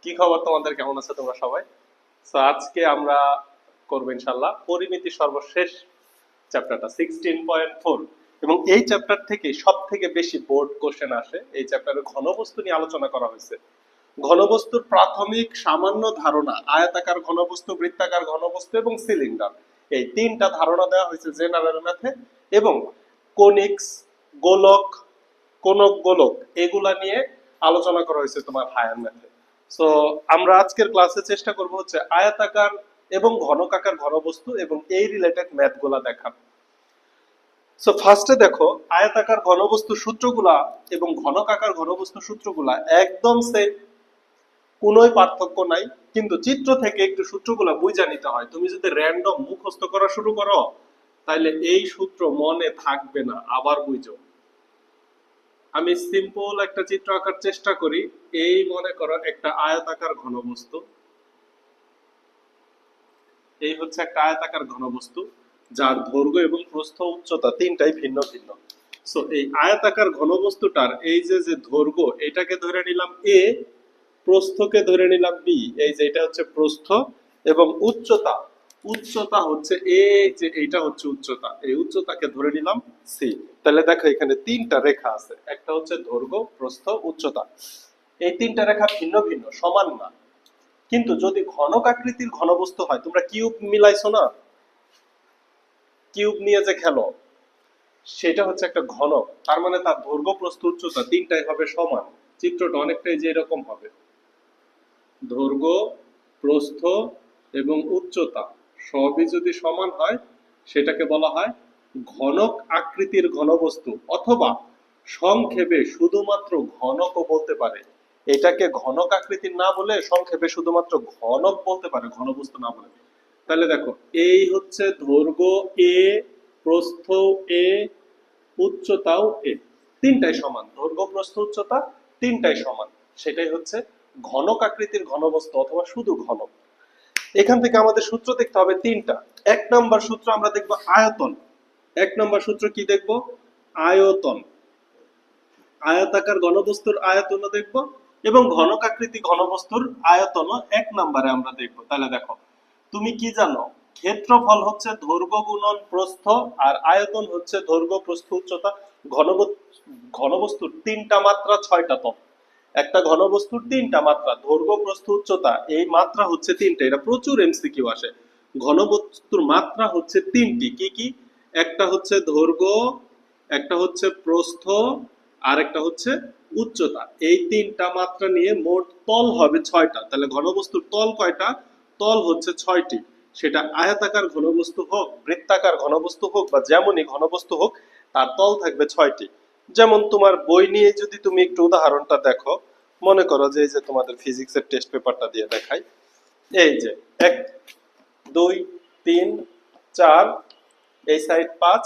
কি খবর তোমাদের, কেমন আছো তোমরা সবাই? তো আজকে আমরা করবো ইনশাল্লাহ পরিমিতি সর্বশেষ চ্যাপ্টারটা 16.4। এবং এই চ্যাপ্টার থেকে সব থেকে বেশি বোর্ড কোশ্চেন আসে। এই চ্যাপ্টারে ঘনবস্তু নিয়ে আলোচনা করা হয়েছে। ঘনবস্তুর প্রাথমিক সামান্য ধারণা, আয়তাকার ঘনবস্তু, বৃত্তাকার ঘনবস্তু এবং সিলিন্ডার, এই তিনটা ধারণা দেওয়া হয়েছে জেনারেল ম্যাথে। এবং কোনিক্স, গোলক, কোনক গোলক, এগুলা নিয়ে আলোচনা করা হয়েছে তোমার হায়ার ম্যাথে। সো আমরা আজকের ক্লাসে চেষ্টা করব হচ্ছে আয়তাকার এবং ঘনকাকার ঘনবস্তু এবং এই রিলেটেড ম্যাথ গুলা দেখার। সো ফার্স্টে দেখো, আয়তাকার ঘনবস্তু সূত্রগুলা এবং ঘনকাকার ঘনবস্তু সূত্রগুলা একদম সেম, কোনোই পার্থক্য নাই। কিন্তু চিত্র থেকে একটু সূত্রগুলা বুঝে নিতে হয়। তুমি যদি র্যান্ডম মুখস্থ করা শুরু করো তাহলে এই সূত্র মনে থাকবে না, আবার বুঝো। আমি সিম্পল একটা চিত্র আঁকার চেষ্টা করি। এই মনে করো একটা আয়তাকার ঘনবস্তু, এই হচ্ছে একটা আয়তাকার ঘনবস্তু যার দৈর্ঘ্য এবং প্রস্থ উচ্চতা তিনটাই ভিন্ন ভিন্ন। সো এই আয়তাকার ঘনবস্তুটার এই যে যে দৈর্ঘ্য, এটাকে ধরে নিলাম এ, প্রস্থকে ধরে নিলাম বি। এই যে এটা হচ্ছে প্রস্থ, এবং উচ্চতা, উচ্চতা হচ্ছে এই যে এইটা হচ্ছে উচ্চতা, এই উচ্চতাকে ধরে নিলাম সি। তাহলে দেখো এখানে তিনটা রেখা আছে, একটা হচ্ছে দৈর্ঘ্য, প্রস্থ, উচ্চতা। এই তিনটা রেখা ভিন্ন ভিন্ন, সমান না। কিন্তু যদি ঘনক আকৃতির ঘনবস্তু হয়, তোমরা কিউব মিলাইছো না, কিউব নিয়ে যে খেলো, সেটা হচ্ছে একটা ঘনক। তার মানে তার দৈর্ঘ্য, প্রস্থ, উচ্চতা তিনটাই হবে সমান। চিত্রটা অনেকটাই যে এরকম হবে, দৈর্ঘ্য, প্রস্থ এবং উচ্চতা সবই যদি সমান হয় সেটাকে বলা হয় ঘনক আকৃতির ঘনবস্তু, অথবা সংক্ষেপে শুধুমাত্র ঘনকও বলতে পারে। এটাকে ঘনক আকৃতির না বলে সংক্ষেপে শুধুমাত্র ঘনক বলতে পারে, ঘনবস্তু না বলে। তাহলে দেখো, এই হচ্ছে দৈর্ঘ্য এ, প্রস্থ এ, উচ্চতাও এ, তিনটাই সমান। দৈর্ঘ্য, প্রস্থ, উচ্চতা তিনটাই সমান, সেটাই হচ্ছে ঘনক আকৃতির ঘনবস্তু অথবা শুধু ঘনক। এখান থেকে আমাদের সূত্র দেখতে হবে তিনটা। এক নম্বর সূত্র আমরা দেখব আয়তন। এক নম্বর সূত্র কি দেখব? আয়তন। আয়তাকার ঘনবস্তুর আয়তনও দেখব এবং ঘনক আকৃতি ঘনবস্তুর আয়তনও এক নম্বরে আমরা দেখব। তাহলে দেখো, তুমি কি জানো? ক্ষেত্রফল হচ্ছে দৈর্ঘ্য গুণন প্রস্থ, আর আয়তন হচ্ছে দৈর্ঘ্য, প্রস্থ, উচ্চতা। ঘনবস্তুর তিনটা মাত্রা, ছয়টা তল। একটা ঘনবস্তুর তিনটা মাত্রা, দৈর্ঘ্য, প্রস্থ, উচ্চতা, এই মাত্রা হচ্ছে তিনটা। এটা প্রচুর এমসিকিউ আসে। ঘনবস্তুর মাত্রা হচ্ছে তিনটি। কি কি? একটা হচ্ছে দৈর্ঘ্য, একটা হচ্ছে প্রস্থ, আর একটা হচ্ছে উচ্চতা। এই তিনটা মাত্রা নিয়ে মোট তল হবে ছয়টা। তাহলে ঘনবস্তুর তল কয়টা? তল হচ্ছে ছয়টি। সেটা আয়তাকার ঘনবস্তু হোক, বৃত্তাকার ঘনবস্তু হোক, বা যেমনই ঘনবস্তু হোক, তার তল থাকবে ছয়টি। যেমন তোমার বই নিয়ে যদি তুমি একটু উদাহরণটা দেখো, মনে করো যে এই যে তোমাদের ফিজিক্সের টেস্ট পেপারটা দিয়ে দেখাই। এই যে 1, 2, 3, 4, এই সাইড 5,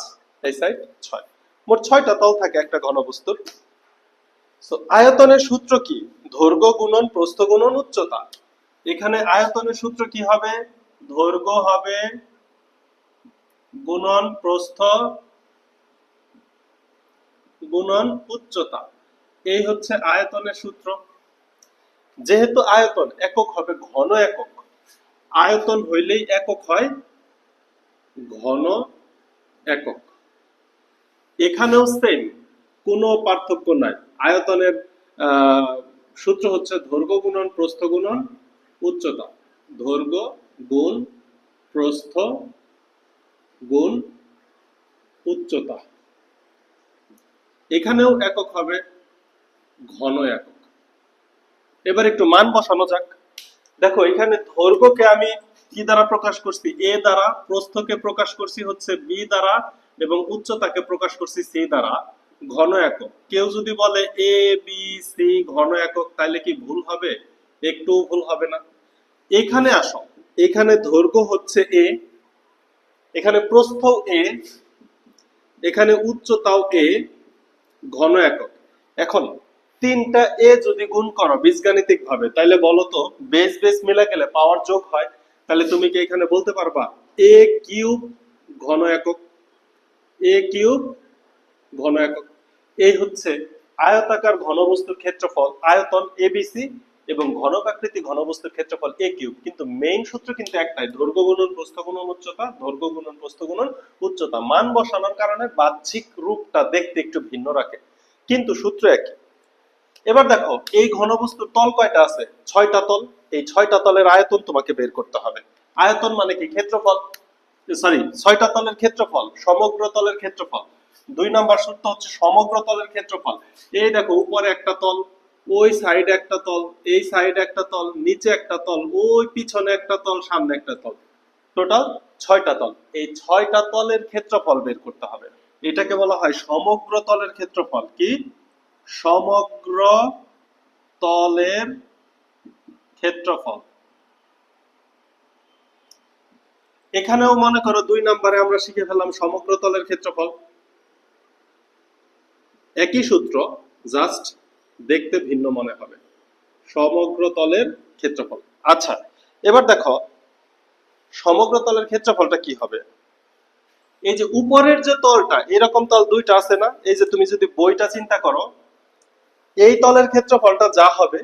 এই সাইড 6, মোট 6টা তল থাকে একটা ঘনবস্তুর। সো আয়তনের সূত্র কি? দৈর্ঘ্য গুণন প্রস্থ গুণন উচ্চতা। এখানে আয়তনের সূত্র কি হবে? দৈর্ঘ্য হবে গুণন প্রস্থ গুণন উচ্চতা। এই হচ্ছে আয়তনের সূত্র। যেহেতু আয়তন একক হবে ঘন একক, আয়তন হইলেই একক হয় ঘন একক। এখানেও সেম, কোনো পার্থক্য নাই। আয়তনের সূত্র হচ্ছে দৈর্ঘ্য গুণন প্রস্থ গুণন উচ্চতা। দৈর্ঘ্য গুণ প্রস্থ গুণ উচ্চতা। এখানেও একক হবে ঘন একক। এবার একটু মান বসানো যাক। দেখো, এখানে দৈর্ঘ্যকে আমি কি দ্বারা প্রকাশ করছি? এ দ্বারা। প্রস্থকে প্রকাশ করছি হচ্ছে বি দ্বারা, এবং উচ্চতাকে প্রকাশ করছি সি দ্বারা। ঘন একক। কেউ যদি বলে এ বি সি ঘন একক, তাহলে কি ভুল হবে? একটুও ভুল হবে না। এখানে আসো, এখানে দৈর্ঘ্য হচ্ছে এ, এখানে প্রস্থ এ, এখানে উচ্চতাও এ, ঘন একক। এখন তিনটা এ যদি গুণ করো বীজগাণিতিক ভাবে, তাহলে বলো তো, বেস বেস মিলে গেলে পাওয়ার যোগ হয়। তাহলে তুমি কি এখানে বলতে পারবা এ কিউব ঘন একক? এ কিউব ঘন একক। এই হচ্ছে আয়তাকার ঘনবস্তুর ক্ষেত্রফল, আয়তন এবিসি। এবং ঘনকাকৃতি ঘনবস্তুর ক্ষেত্রফল a কিউব। কিন্তু মেইন সূত্র কিন্তু একটাই, দৈর্ঘ্য গুণন প্রস্থ গুণন উচ্চতা, দৈর্ঘ্য গুণন প্রস্থ গুণন উচ্চতা। মান বসানোর কারণে বাহ্যিক রূপটা দেখতে একটু ভিন্ন রাখে, কিন্তু সূত্র একই। এবার দেখো এই ঘনবস্তুর তল কয়টা আছে? 6টা তল। এই 6টা তলের আয়তন তোমাকে বের করতে হবে। আয়তন মানে কি? ক্ষেত্রফল। সরি, 6টা তলের ক্ষেত্রফল, সমগ্র তলের ক্ষেত্রফল। 2 নাম্বার সূত্র হচ্ছে সমগ্র তলের ক্ষেত্রফল। এই দেখো উপরে একটা তল, ওই সাইডে একটা তল, এই সাইডে একটা তল, নিচে একটা তল, ওই পিছনে একটা তল, সামনে একটা তল, টোটাল 6টা তল। এই 6টা তলের ক্ষেত্রফল বের করতে হবে। এটাকে বলা হয় সমগ্র তলের ক্ষেত্রফল। কি? সমগ্র তলের ক্ষেত্রফল। এখানেও মনে করো 2 নম্বরে আমরা শিখে ফেললাম সমগ্র তলের ক্ষেত্রফল। একই সূত্র, জাস্ট দেখতে ভিন্ন মনে হবে। সমগ্র তলের ক্ষেত্রফল। আচ্ছা, এবার দেখো সমগ্র তলের ক্ষেত্রফলটা কি হবে। এই যে উপরের যে তলটা, এরকম তল 2টা আছে না? এই যে তুমি যদি বইটা চিন্তা করো, এই তলের ক্ষেত্রফলটা যা হবে,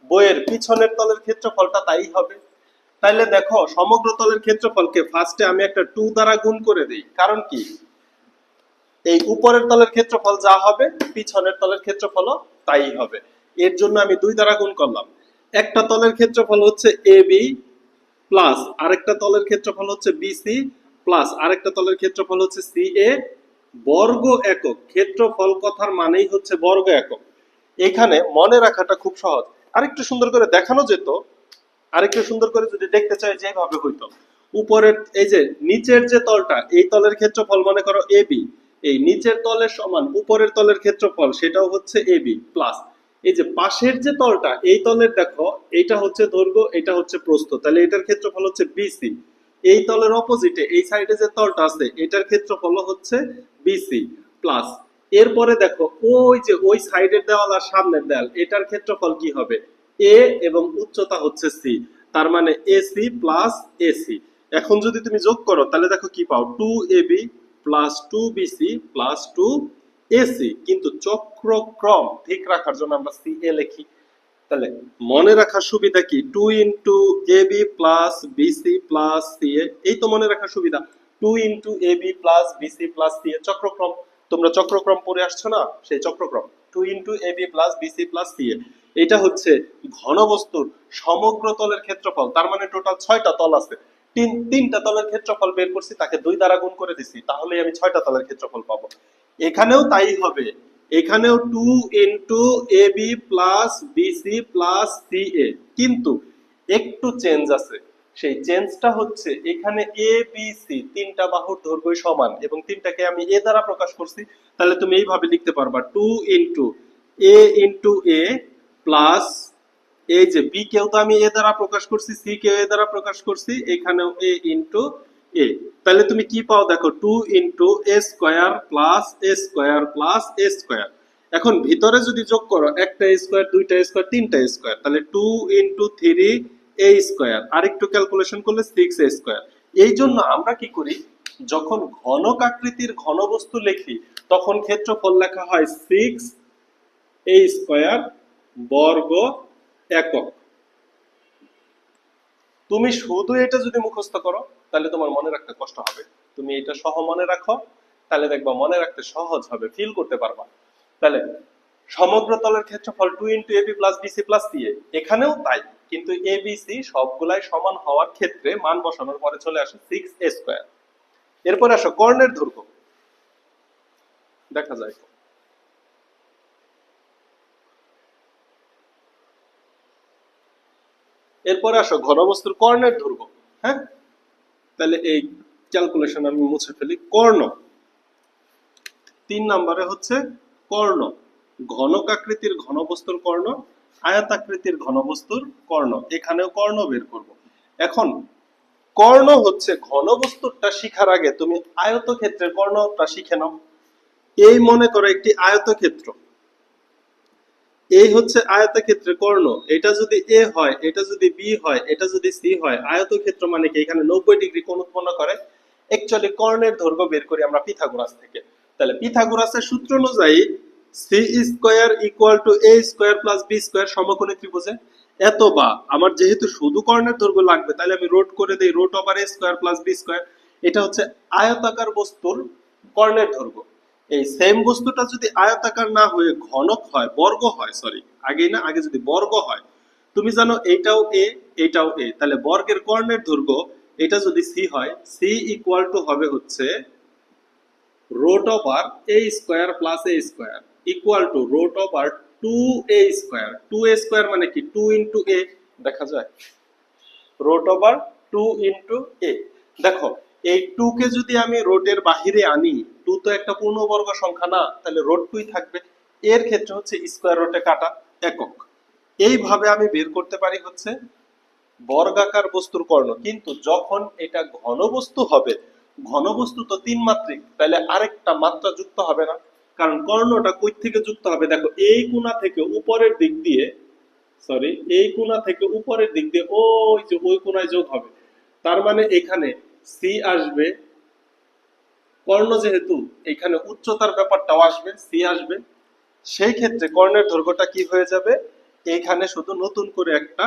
বইয়ের পিছনের তলের ক্ষেত্রফলটা তাই হবে। তাইলে দেখো সমগ্র তলের ক্ষেত্রফলকে ফার্স্টে আমি একটা 2 দ্বারা গুণ করে দিই। কারণ কি? এই উপরের তলের ক্ষেত্রফল যা হবে, পিছনের তলের ক্ষেত্রফলও তাই হবে। এর জন্য আমি 2 দ্বারা গুণ করলাম। একটা তলের ক্ষেত্রফল হচ্ছে AB প্লাস আরেকটা তলের ক্ষেত্রফল হচ্ছে BC প্লাস আরেকটা তলের ক্ষেত্রফল হচ্ছে CA বর্গ একক। ক্ষেত্রফল কথার মানেই হচ্ছে বর্গ একক। এখানে মনে রাখাটা খুব সহজ। আরেকটু সুন্দর করে দেখানো যেত, আরেকটু সুন্দর করে যদি দেখতে চাই যেভাবে হইতো, উপরের এই যে নিচের যে তলটা, এই তলের ক্ষেত্রফল মনে করো AB, এই নিচের তলের সমান উপরের তলের ক্ষেত্রফল সেটাও হচ্ছে AB প্লাস এই যে পাশের যে তলটা, এই তলের দেখো এইটা হচ্ছে দৈর্ঘ্য, এটা হচ্ছে প্রস্থ, তাহলে এটার ক্ষেত্রফল হচ্ছে BC। এই তলের অপোজিটে এই সাইডে যে তলটা আছে, এটার ক্ষেত্রফল হচ্ছে BC প্লাস এরপরে দেখো ওই যে ওই সাইডের দেওয়াল আর সামনের দেওয়াল, এটার ক্ষেত্রফল কি হবে? A এবং উচ্চতা হচ্ছে C, তার মানে AC প্লাস AC। এখন যদি তুমি যোগ করো তাহলে দেখো কি পাও? 2AB plus 2BC plus 2AC। কিন্তু চক্রক্রম ঠিক রাখার জন্য আমরা CA লিখি। তাহলে মনে রাখার সুবিধা কি? 2 into AB plus BC plus CA, এই তো মনে রাখার সুবিধা। 2 into AB plus BC plus CA, চক্রক্রম। তোমরা চক্রক্রম পড়ে আসছো না? সেই চক্রক্রম 2 into AB plus BC plus CA। এটা হচ্ছে ঘনবস্তুর সমগ্র তলের ক্ষেত্রফল। তার মানে টোটাল 6টা তল আছে। তিনটা তলের ক্ষেত্রফল বের করছি, তাকে 2 দ্বারা গুণ করে দিছি, তাহলেই আমি 6টা তলের ক্ষেত্রফল পাবো। এখানেও তাই হবে। এখানেও 2 into AB plus BC plus CA, কিন্তু একটু চেঞ্জ আছে। সেই চেঞ্জটা হচ্ছে এখানে ABC তিনটা বাহুর দৈর্ঘ্য সমান এবং তিনটাকে আমি A দ্বারা প্রকাশ করছি। তাহলে তুমি এইভাবে লিখতে পারবা 2 ইন্টু A প্লাস এই যে B কেও তো আমি A দ্বারা প্রকাশ করছি, C কেও A দ্বারা প্রকাশ করছি, এখানেও A ইন্টু A। তাহলে তুমি কি পাও দেখো, 2 into A square plus A square plus A square. এখন ভিতরে যদি যোগ করো, একটা স্কয়ার, দুইটা স্কয়ার, তিনটা স্কয়ার, তাহলে 2 ইন্টু 3A স্কয়ার, আরেকটু ক্যালকুলেশন করলে 6A স্কয়ার। এই জন্য আমরা কি করি, যখন ঘনক আকৃতির ঘনবস্তু লিখি তখন ক্ষেত্রফল লেখা হয় 6A স্কয়ার বর্গ একক। তুমি শুধু এটা যদি মুখস্থ করো তাহলে তোমার মনে রাখতে কষ্ট হবে। তুমি এটা সহ মনে রাখো, তাহলে দেখবা মনে রাখতে সহজ হবে, ফিল করতে পারবা। তাহলে সমগ্র তলের ক্ষেত্রফল 2 into AB plus BC plus CA, এখানেও তাই, কিন্তু ABC সবগুলাই সমান হওয়ার ক্ষেত্রে মান বসানোর পরে চলে আসে 6A স্কয়ার। এরপরে আসো কর্ণের দৈর্ঘ্য দেখা যায়। এরপরে আসো ঘনবস্তুর কর্ণের দৈর্ঘ্য। হ্যাঁ, তাহলে এই ক্যালকুলেশন আমি মুছে ফেলি। কর্ণ 3 নম্বরে হচ্ছে কর্ণ। ঘনক আকৃতির ঘনবস্তুর কর্ণ, আয়তাকৃতির ঘনবস্তুর কর্ণ। এখানেও কর্ণ বের করব। এখন কর্ণ হচ্ছে ঘনবস্তুরটা শিখার আগে তুমি আয়তক্ষেত্রের কর্ণটা শিখে নাও। এই মনে করো একটি আয়তক্ষেত্র, এই হচ্ছে আয়তক্ষেত্রের কর্ণ। এটা যদি A হয়, এটা যদি B হয়, এটা যদি C হয়, আয়তক্ষেত্র মানে কি? এখানে 90 ডিগ্রি কোণ উৎপন্ন করে। অ্যাকচুয়ালি কর্ণের দৈর্ঘ্য বের করি আমরা পিথাগোরাস থেকে। তাহলে পিথাগোরাসের সূত্র অনুযায়ী C square equal two A square plus B square সমকোণী ত্রিভুজে। এত বা আমার যেহেতু শুধু কর্ণের দৈর্ঘ্য লাগবে তাহলে আমি রোট করে দেই রোট over a square plus b square. এটা হচ্ছে আয়তাকার বস্তুর কর্ণের দৈর্ঘ্য। এই সেম বস্তুটা যদি আয়তাকার না হয়ে ঘনক হয়, বর্গ হয়, সরি আগেই না, আগে যদি বর্গ হয়, তুমি জানো এইটাও a এটাও a, তাহলে বর্গের কর্ণের দৈর্ঘ্য এটা যদি c হয়, c ইকুয়াল টু হবে হচ্ছে root over a square plus a square equal two root over 2a square. 2a square মানে কি 2 ইনটু a, দেখা যায় root over 2 ইনটু a। দেখো এই 2 কে যদি আমি রোটের বাহিরে আনি, 2 তো একটা পূর্ণবর্গ সংখ্যা না, তাহলে রোট 2ই থাকবে। এর ক্ষেত্রে হচ্ছে স্কয়ার রুটে কাটা একক। এইভাবে আমি বের করতে পারি হচ্ছে বর্গাকার বস্তুর কর্ণ। কিন্তু যখন এটা ঘনবস্তু হবে, ঘনবস্তু তো 3 মাত্রিক, তাহলে আরেকটা মাত্রা যুক্ত হবে না, কারণ কর্ণটা কই থেকে যুক্ত হবে, দেখো এই কোণা থেকে উপরের দিক দিয়ে, সরি এই কোণা থেকে উপরের দিক দিয়ে ওই যে ওই কোণায় যোগ হবে। তার মানে এখানে সি আসবে, কর্ণ যেহেতু এখানে উচ্চতার ব্যাপারটাও আসবে, সি আসবে, সেই ক্ষেত্রে কর্ণের দৈর্ঘ্যটা কি হয়ে যাবে, এইখানে শুধু নতুন করে একটা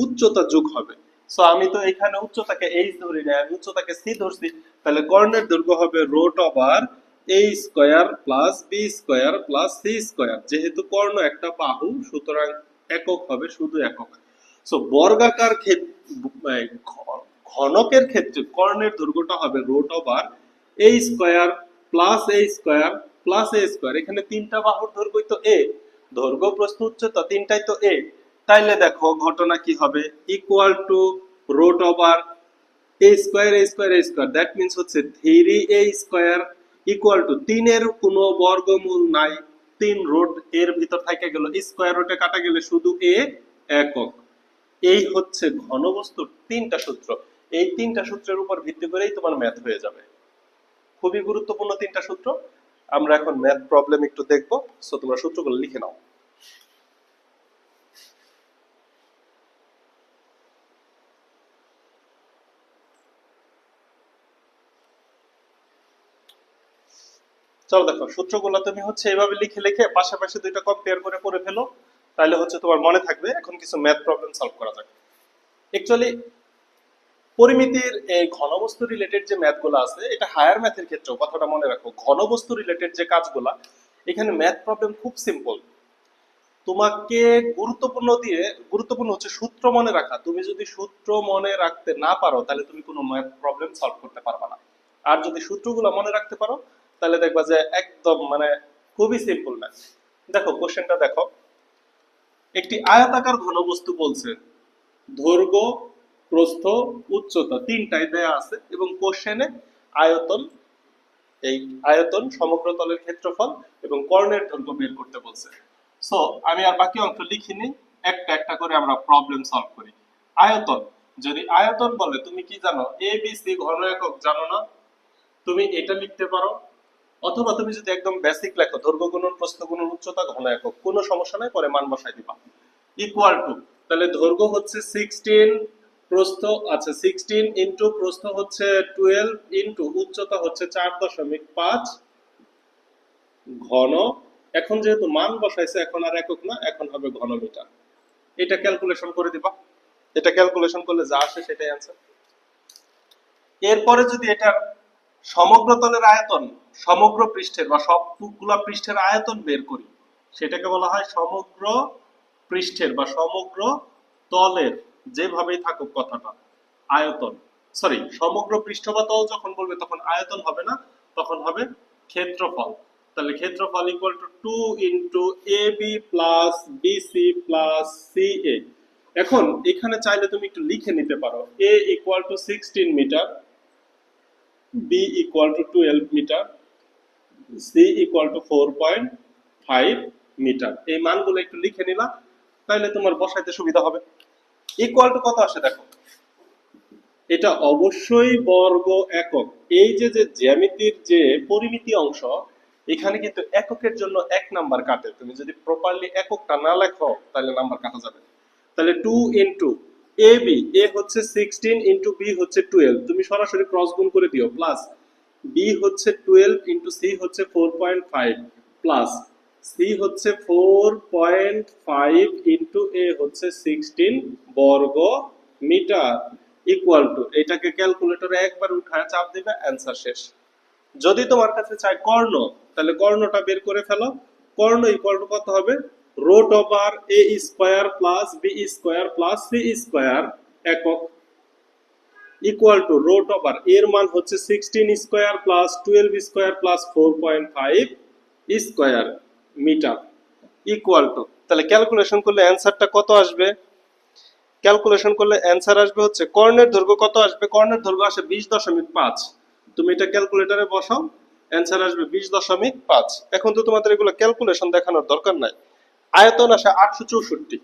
উচ্চতা যোগ হবে। সো আমি তো এখানে উচ্চতাকে এইচ ধরি না, আমি উচ্চতাকে সি ধরছি, তাহলে কর্ণের দৈর্ঘ্য হবে root over a square plus b square plus c square. যেহেতু কর্ণ একটা বাহু, সুতরাং একক হবে শুধু একক। সো বর্গাকার ঘনকের ক্ষেত্রে কর্ণের দৈর্ঘ্যটা হবে root over a square plus a square plus a square. এখানে তিনটা বাহুর দৈর্ঘ্যই তো a, দৈর্ঘ্য প্রস্থ উচ্চতা তিনটাই তো a, তাইলে দেখো ঘটনা কি হবে, equal to root over a square a square a square, that means হচ্ছে 3a স্কয়ার ইকুয়াল টু 3 এর কোনো বর্গমূল নাই, 3 রুট এর ভিতর থেকে গেল, স্কয়ার রুটে কাটা গেলে শুধু a একক। এই হচ্ছে ঘনবস্তুর তিনটা সূত্র। এই তিনটা সূত্রের উপর ভিত্তি করেই তোমার ম্যাথ হয়ে যাবে। খুবই গুরুত্বপূর্ণ তিনটা সূত্র। আমরা এখন ম্যাথ প্রবলেম একটু দেখব, সো তোমরা সূত্রগুলো লিখে নাও। চলো দেখো সূত্রগুলো তুমি হচ্ছে এইভাবে লিখে লিখে পাশাপাশি দুইটা কম্পেয়ার করে করে ফেলো, তাহলে হচ্ছে তোমার মনে থাকবে। এখন কিছু ম্যাথ প্রবলেম সলভ করা যাক। অ্যাকচুয়ালি পরিমিতির এই ঘনবস্তু রিলেটেড যে ম্যাথগুলো আছে, এটা হায়ার ম্যাথের ক্ষেত্রেও কথাটা মনে রাখো, ঘনবস্তু রিলেটেড যে কাজগুলা, এখানে ম্যাথ প্রবলেম খুব সিম্পল। তোমাকে গুরুত্বপূর্ণ হচ্ছে সূত্র মনে রাখা। তুমি যদি সূত্র মনে রাখতে না পারো, তাহলে তুমি কোনো ম্যাথ প্রবলেম সলভ করতে পারবে না। আর যদি সূত্রগুলো মনে রাখতে পারো, তাহলে দেখবা যে একদম মানে খুবই সিম্পল ম্যাথ। দেখো কোশ্চেনটা দেখো, একটি আয়তাকার ঘনবস্তু বলছে, দৈর্ঘ্য প্রস্থ উচ্চতা তিনটাই দেয়া আছে, এবং কোশ্চেনে আয়তন, এই আয়তন সমগ্র তলের ক্ষেত্রফল এবং কর্ণের দৈর্ঘ্য বের করতে বলছে। সো আমি আর বাকি অংশ লিখিনি, একটা একটা করে আমরা প্রবলেম সলভ করি। আয়তন, যদি আয়তন বলে, তুমি কি জানো এ বি সি ঘন একক জানো না, তুমি এটা লিখতে পারো, অথবা তুমি যদি একদম বেসিক লেখো দৈর্ঘ্য গুণন প্রস্থ গুণন উচ্চতা ঘন একক, কোনো সমস্যা নাই, পরে মান বসাই দিবা। ইকুয়াল টু, তাহলে দৈর্ঘ্য হচ্ছে 16, প্রস্থ আচ্ছা 16 ইনটু প্রস্থ হচ্ছে 12 ইনটু উচ্চতা হচ্ছে 4.5 ঘন। এখন যেহেতু মান বসাইছে, এখন আর একক না, এখন হবে ঘনমিটার। এটা ক্যালকুলেশন করে দিবা, এটা ক্যালকুলেশন করলে যা আসে সেটাই অ্যান্সার। এরপরে যদি এটার সমগ্র তলের আয়তন, সমগ্র পৃষ্ঠের বা সবগুলা পৃষ্ঠের আয়তন বের করি, সেটাকে বলা হয় সমগ্র পৃষ্ঠের বা সমগ্র তলের, যেভাবেই থাকুক কথাটা, আয়তন। সরি, সমগ্র পৃষ্ঠ বা তল যখন বলবে তখন আয়তন হবে না, তখন হবে ক্ষেত্রফল। তাহলে ক্ষেত্রফল equal to 2 into A B plus BC plus C A. এখন এখানে চাইলে তুমি একটু লিখে নিতে পারো, A equal to 16 metre, B equal to 12 metre, C equal to 4.5 metre. এই মানগুলো একটু লিখে নিলা, তাহলে তোমার বসাইতে সুবিধা হবে। ইকুয়াল টু কত আসে দেখো, এটা অবশ্যই বর্গ একক। এই যে যে জ্যামিতির যে পরিমিতি অংশ, এখানে কিন্তু এককের জন্য 1 নাম্বার কাটে। তুমি যদি প্রপারলি এককটা না লেখো, তাহলে নাম্বার কাটা যাবে। তাহলে 2 ইনটু এ বি, এ হচ্ছে 16 ইনটু বি হচ্ছে 12, তুমি সরাসরি ক্রস গুণ করে দিও, প্লাস বি হচ্ছে 12 ইনটু সি হচ্ছে 4.5 প্লাস সি হচ্ছে 4.5 ইন্টু এ হচ্ছে 16 বর্গ মিটার ইকুয়াল টু, এটাকে ক্যালকুলেটরে একবার উঠায় চাপ দিবে, অ্যান্সার শেষ। যদি তোমার কাছে চাই কর্ণ, তাহলে কর্ণটা বের করে ফেলো। কর্ণ ইকুয়াল টু কত হবে, root over A square plus B square plus C square একক ইকুয়াল টু রুট ওভার এর মান হচ্ছে 16 square plus 12 square plus 4.5 square metre equal to, তাহলে ক্যালকুলেশন করলে অ্যান্সারটা কত আসবে? ক্যালকুলেশন করলে অ্যান্সার আসবে হচ্ছে, কর্ণের দৈর্ঘ্য কত আসবে? কর্ণের দৈর্ঘ্য আসে 20.5। তুমি এটা ক্যালকুলেটরে বসাও, অ্যান্সার আসবে 20.5। এখন তো তোমাদের এগুলো ক্যালকুলেশন দেখানোর দরকার নাই। আয়তন আসে 864।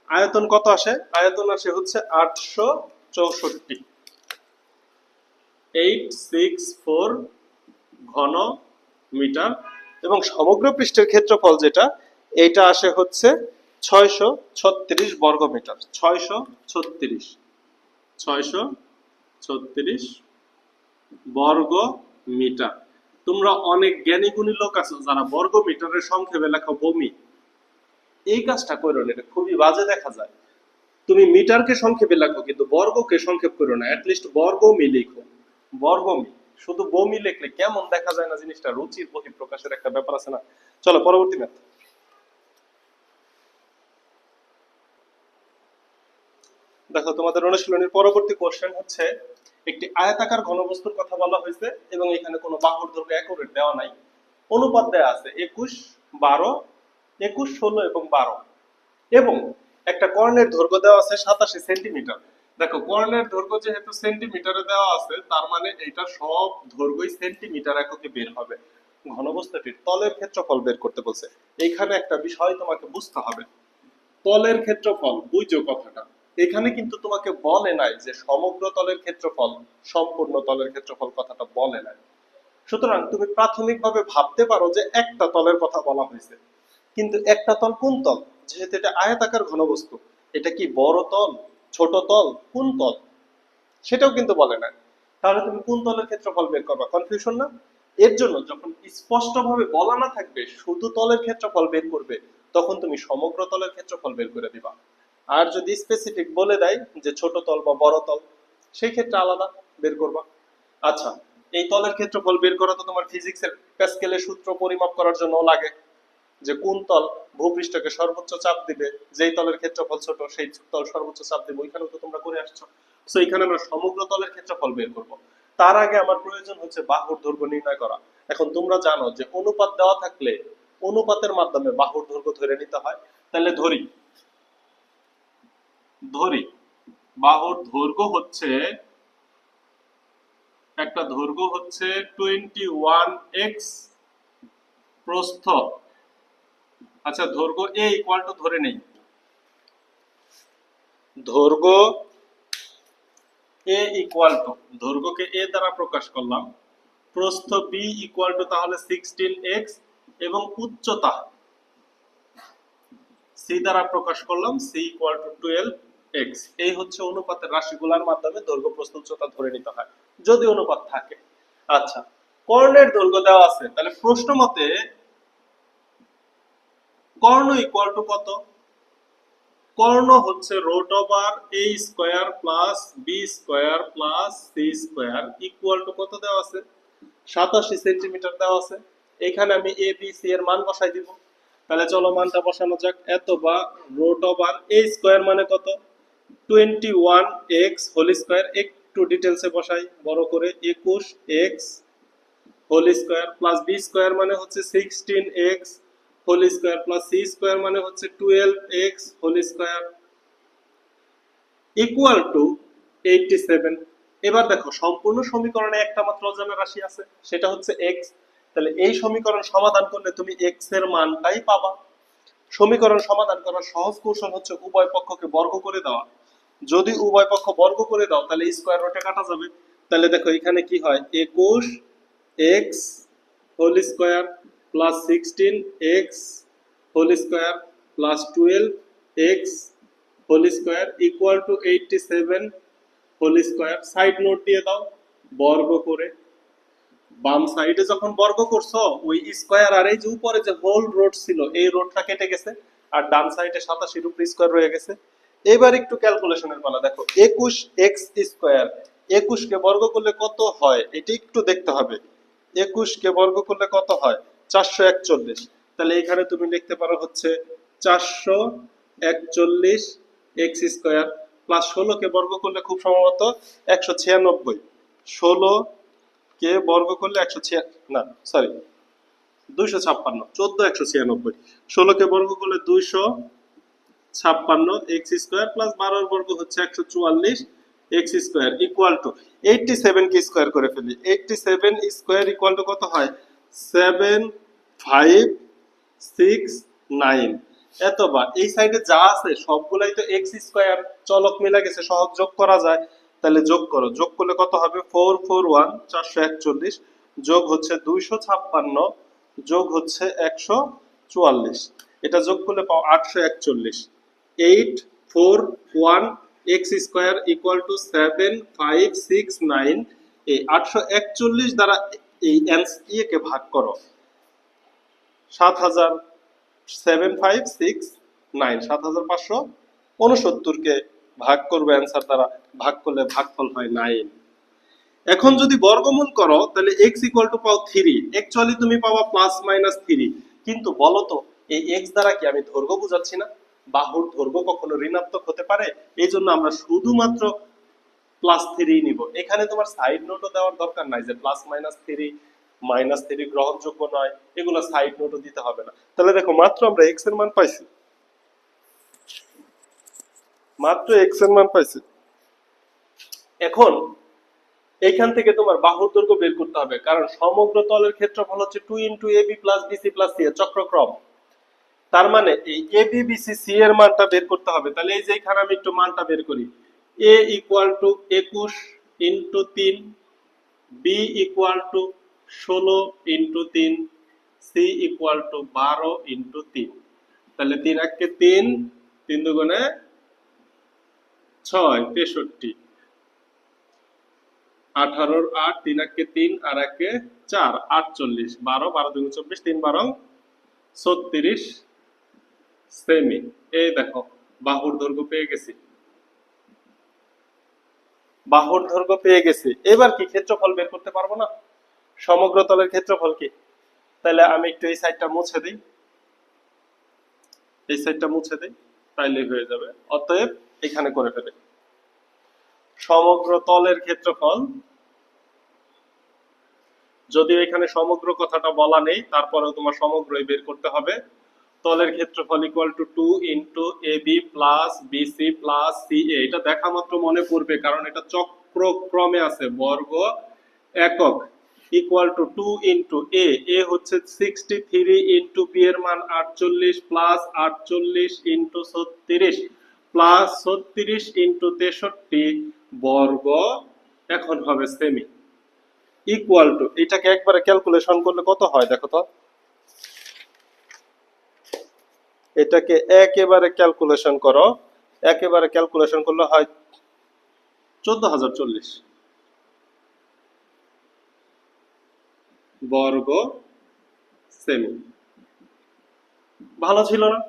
আয়তন কত আসে? আয়তন আসে হচ্ছে 864, 864 ঘন মিটার। এবং সমগ্র পৃষ্ঠের ক্ষেত্রফল যেটা, এইটা আসে হচ্ছে 636 বর্গ মিটার। 636 বর্গ মিটার। তোমরা অনেক জ্ঞানী গুণী লোক আছো যারা বর্গ মিটারের সংক্ষেপে লেখা বমি। এই কাজটা করো না, এটা খুবই বাজে দেখা যায়। তুমি মিটারকে সংক্ষেপে লেখো কিন্তু বর্গকে সংক্ষেপ করো না, অ্যাটলিস্ট বর্গমি লিখো। বর্গমি, শুধু বমি লিখলে কেমন দেখা যায় না জিনিসটা, রুচির বহিঃপ্রকাশের একটা ব্যাপার আছে না। চলো পরবর্তী ম্যাথ। দেখো তোমাদের অনুশীলনের পরবর্তী কোশ্চেন হচ্ছে, একটি আয়তাকার ঘনবস্তুর কথা বলা হয়েছে এবং এখানে কোনো বাহুর দৈর্ঘ্য অ্যাকুরেট দেওয়া নাই। অনুপাত দেওয়া আছে 21, 12, 21, 16 এবং 12, এবং একটা কর্ণের দৈর্ঘ্য দেওয়া আছে 87 সেন্টিমিটার। দেখো কর্ণের দৈর্ঘ্য যেহেতু সেন্টিমিটারে দেওয়া আছে, তার মানে এটা সব দৈর্ঘ্যই সেন্টিমিটার এককে বের হবে। ঘনবস্তুটির তলের ক্ষেত্রফল বের করতে বলছে। এইখানে একটা বিষয় তোমাকে বুঝতে হবে, তলের ক্ষেত্রফল, বুঝো কথাটা। এখানে কিন্তু তোমাকে বলে নাই যে সমগ্র তলের ক্ষেত্রফল, সম্পূর্ণ তলের ক্ষেত্রফল কথাটা বলে নাই। সুতরাং তুমি প্রাথমিকভাবে ভাবতে পারো যে একটা তলের কথা বলা হয়েছে, কিন্তু একটা তল কোন তল? যেহেতু এটা আয়তাকার ঘনবস্তু, এটা কি বড় তল, ছোট তল, কোন তল, সেটাও কিন্তু বলে না। তাহলে তুমি কোন তলের ক্ষেত্রফল বের করবা? কনফিউশন না? এর জন্য যখন স্পষ্টভাবে বলা না থাকবে, শুধু তলের ক্ষেত্রফল বের করবে, তখন তুমি সমগ্র তলের ক্ষেত্রফল বের করে দিবা। আর যদি স্পেসিফিক বলে দেয় যে ছোট তল বা বড় তল, সেই ক্ষেত্রে আলাদা বের করবা। আচ্ছা, এই তলের ক্ষেত্রফল বের করা তো তোমার ফিজিক্সের প্যাসকেলের সূত্র পরিমাপ করার জন্য লাগে, যে কোন তল ভূপৃষ্ঠকে সর্বোচ্চ চাপ দিবে, যেই তলের ক্ষেত্রফল ছোট সেই তল সর্বোচ্চ চাপ দিবে, ওইখানেও তো তোমরা করে আসছো। সো এখানে আমরা সমগ্র তলের ক্ষেত্রফল বের করব। তার আগে আমার প্রয়োজন হচ্ছে বাহুর দৈর্ঘ্য নির্ণয় করা। এখন তোমরা জানো যে অনুপাত দেওয়া থাকলে অনুপাতের মাধ্যমে বাহুর দৈর্ঘ্য ধরে নিতে হয়। তাহলে ধরি বাহুর দৈর্ঘ্য হচ্ছে, একটা দৈর্ঘ্য হচ্ছে 21x, প্রস্থ, আচ্ছা দৈর্ঘ্য a ইকুয়াল টু ধরে নেই, দৈর্ঘ্য a ইকুয়াল টু, দৈর্ঘ্যকে a দ্বারা প্রকাশ করলাম, প্রস্থ b ইকুয়াল টু তাহলে 16x, এবং উচ্চতা c দ্বারা প্রকাশ করলাম, c ইকুয়াল টু 12x। এই হচ্ছে অনুপাতের রাশিগুলোর মাধ্যমে দৈর্ঘ্য প্রস্থ উচ্চতা ধরে নিতে হয়, যদি অনুপাত থাকে। আচ্ছা, কর্ণের দৈর্ঘ্য দেওয়া আছে, তাহলে প্রশ্ন মতে কর্ণ ইকুয়াল টু কত? কর্ণ হচ্ছে root over a square plus b square plus c square equal to কত দেওয়া আছে? 87 সেন্টিমিটার দেওয়া আছে। এখানে আমি a b c এর মান বসাই দিব। তাহলে চলো মানটা বসানো যাক। এত বা রুট ওভার a স্কয়ার মানে কত? 21x হোল স্কয়ার, একটু ডিটেইলসে বসাই বড় করে, 21x whole square plus b square মানে হচ্ছে 16x whole square plus c square মানে হচ্ছে 12x whole square equal to 87। এবার দেখো সম্পূর্ণ সমীকরণে একটা মাত্র অজানা রাশি আছে, সেটা হচ্ছে x। তাহলে এই সমীকরণ সমাধান করলে তুমি x এর মানটাই পাবা। সমীকরণ সমাধান করার সহজ কৌশল হচ্ছে উভয় পক্ষকে বর্গ করে দেওয়া। যদি উভয় পক্ষ বর্গ করে দাও তাহলে স্কয়ার রুটে কাটা যাবে। তাহলে দেখো এখানে কি হয়, 21x whole square plus 16x whole square plus 12x whole square equal to 87 whole square. Side note দিয়ে দাও বর্গ করে, বাম সাইডে যখন বর্গ করছো ওই স্কয়ার আর এই যে উপরে যে হোল রোড ছিল এই রোডটা কেটে গেছে আর ডান সাইডে 87 এর উপর স্কয়ার রয়ে গেছে। এবার একটু ক্যালকুলেশনের পালা। দেখো 21 এক্স স্কয়ার, 21 কে বর্গ করলে কত হয় এটা একটু দেখতে হবে। 21 কে বর্গ করলে কত হয়? 441। তাহলে এখানে তুমি লিখতে পারো হচ্ছে 441 এক্স স্কয়ার প্লাস 16 কে বর্গ করলে খুব সম্ভবত 196। 16 কে বর্গ করলে 196, না সরি 256, 14 196। 16 কে বর্গ করলে 256 এক্স স্কয়ার প্লাস 12 এর বর্গ হচ্ছে 144 x square equal to 87 K square করে ফেলি। 87 স্কয়ার ইকুয়াল টু কত হয়? 7569। এতবার এই সাইডে যা আছে সবগুলাই তো এক্স স্কয়ার, চলক মিলে গেছে, সহজ যোগ করা যায়। তাহলে যোগ করো, যোগ করলে কত হবে? 441 441 যোগ হচ্ছে 256 যোগ হচ্ছে 144, এটা যোগ করলে পাও 841। 841 এক্স স্কয়ার ইকুয়াল টু 7569। এই 841 দ্বারা এই কে ভাগ করো 7000, 7569 7569 কে ভাগ করবে অ্যান্সার দ্বারা, ভাগ করলে ভাগফল হয় 9। এখন যদি বর্গমূল করো তাহলে x ইকুয়াল টু পাও 3, অ্যাকচুয়ালি তুমি পাবা প্লাস মাইনাস 3। কিন্তু বলো তো এই x দ্বারা কি আমি দৈর্ঘ্য বোঝাচ্ছি না? বাহুর দৈর্ঘ্য কখনো ঋণাত্মক হতে পারে? এই জন্য আমরা শুধুমাত্র প্লাস 3 নিব। এখানে তোমার সাইড নোটও দেওয়ার দরকার নাই যে প্লাস মাইনাস 3 গ্রহণযোগ্য নয়, এগুলো সাইড নোটও দিতে হবে না। তাহলে দেখো মাত্র আমরা x এর মান পাইছি, মাত্র x এর মান পাইছি। এখন এইখান থেকে তোমার বাহুর দৈর্ঘ্য বের করতে হবে, কারণ সমগ্র তলের ক্ষেত্রফল হচ্ছে 2 into AB plus BC plus C এর চক্রক্রম। তার মানে এই এবি বিসি সি এর মানটা বের করতে হবে। তাহলে এই যে এখানে আমি একটু মানটা বের করি। A equal to 21 into 3, B equal to 16 into 3, C equal to 12 into 3। তাহলে 3 একে 3, 3 দুগুণে 6, 63, 18 8, 3 একে 3 আর একে 4, 48, 12 12 দুগুণ 24, 3 12 36 সেমি। এই দেখো বাহুর দৈর্ঘ্য পেয়ে গেছি, বাহুর দৈর্ঘ্য পেয়ে গেছি। এবার কি ক্ষেত্রফল বের করতে পারবো না? সমগ্র তলের ক্ষেত্রফল কি? তাহলে আমি একটু এই সাইডটা মুছে দিই, এই সাইডটা মুছে দিই, তাইলে হয়ে যাবে। অতএব এখানে করে ফেলে সমগ্র তলের ক্ষেত্রফল, যদিও এখানে সমগ্র কথাটা বলা নেই তারপরেও তোমার সমগ্রই বের করতে হবে। তলের ক্ষেত্রফল equal to 2 into AB plus BC plus CA. এটা দেখা মাত্র মনে পড়বে কারণ এটা চক্রক্রমে আছে, বর্গ একক ইকুয়াল টু 2 ইন্টু এ হচ্ছে 63 ইন্টু বি এর মান 48 প্লাস 48 ইন্টু 36 প্লাস 36 ইন্টু 63 বর্গ, এখন হবে সেমি ইকুয়াল টু, এটাকে একবারে ক্যালকুলেশন করলে কত হয় দেখো তো। এটাকে একেবারে ক্যালকুলেশন করো, একেবারে ক্যালকুলেশন করলে হয় 14040 বর্গ সেমি। ভালো ছিল না?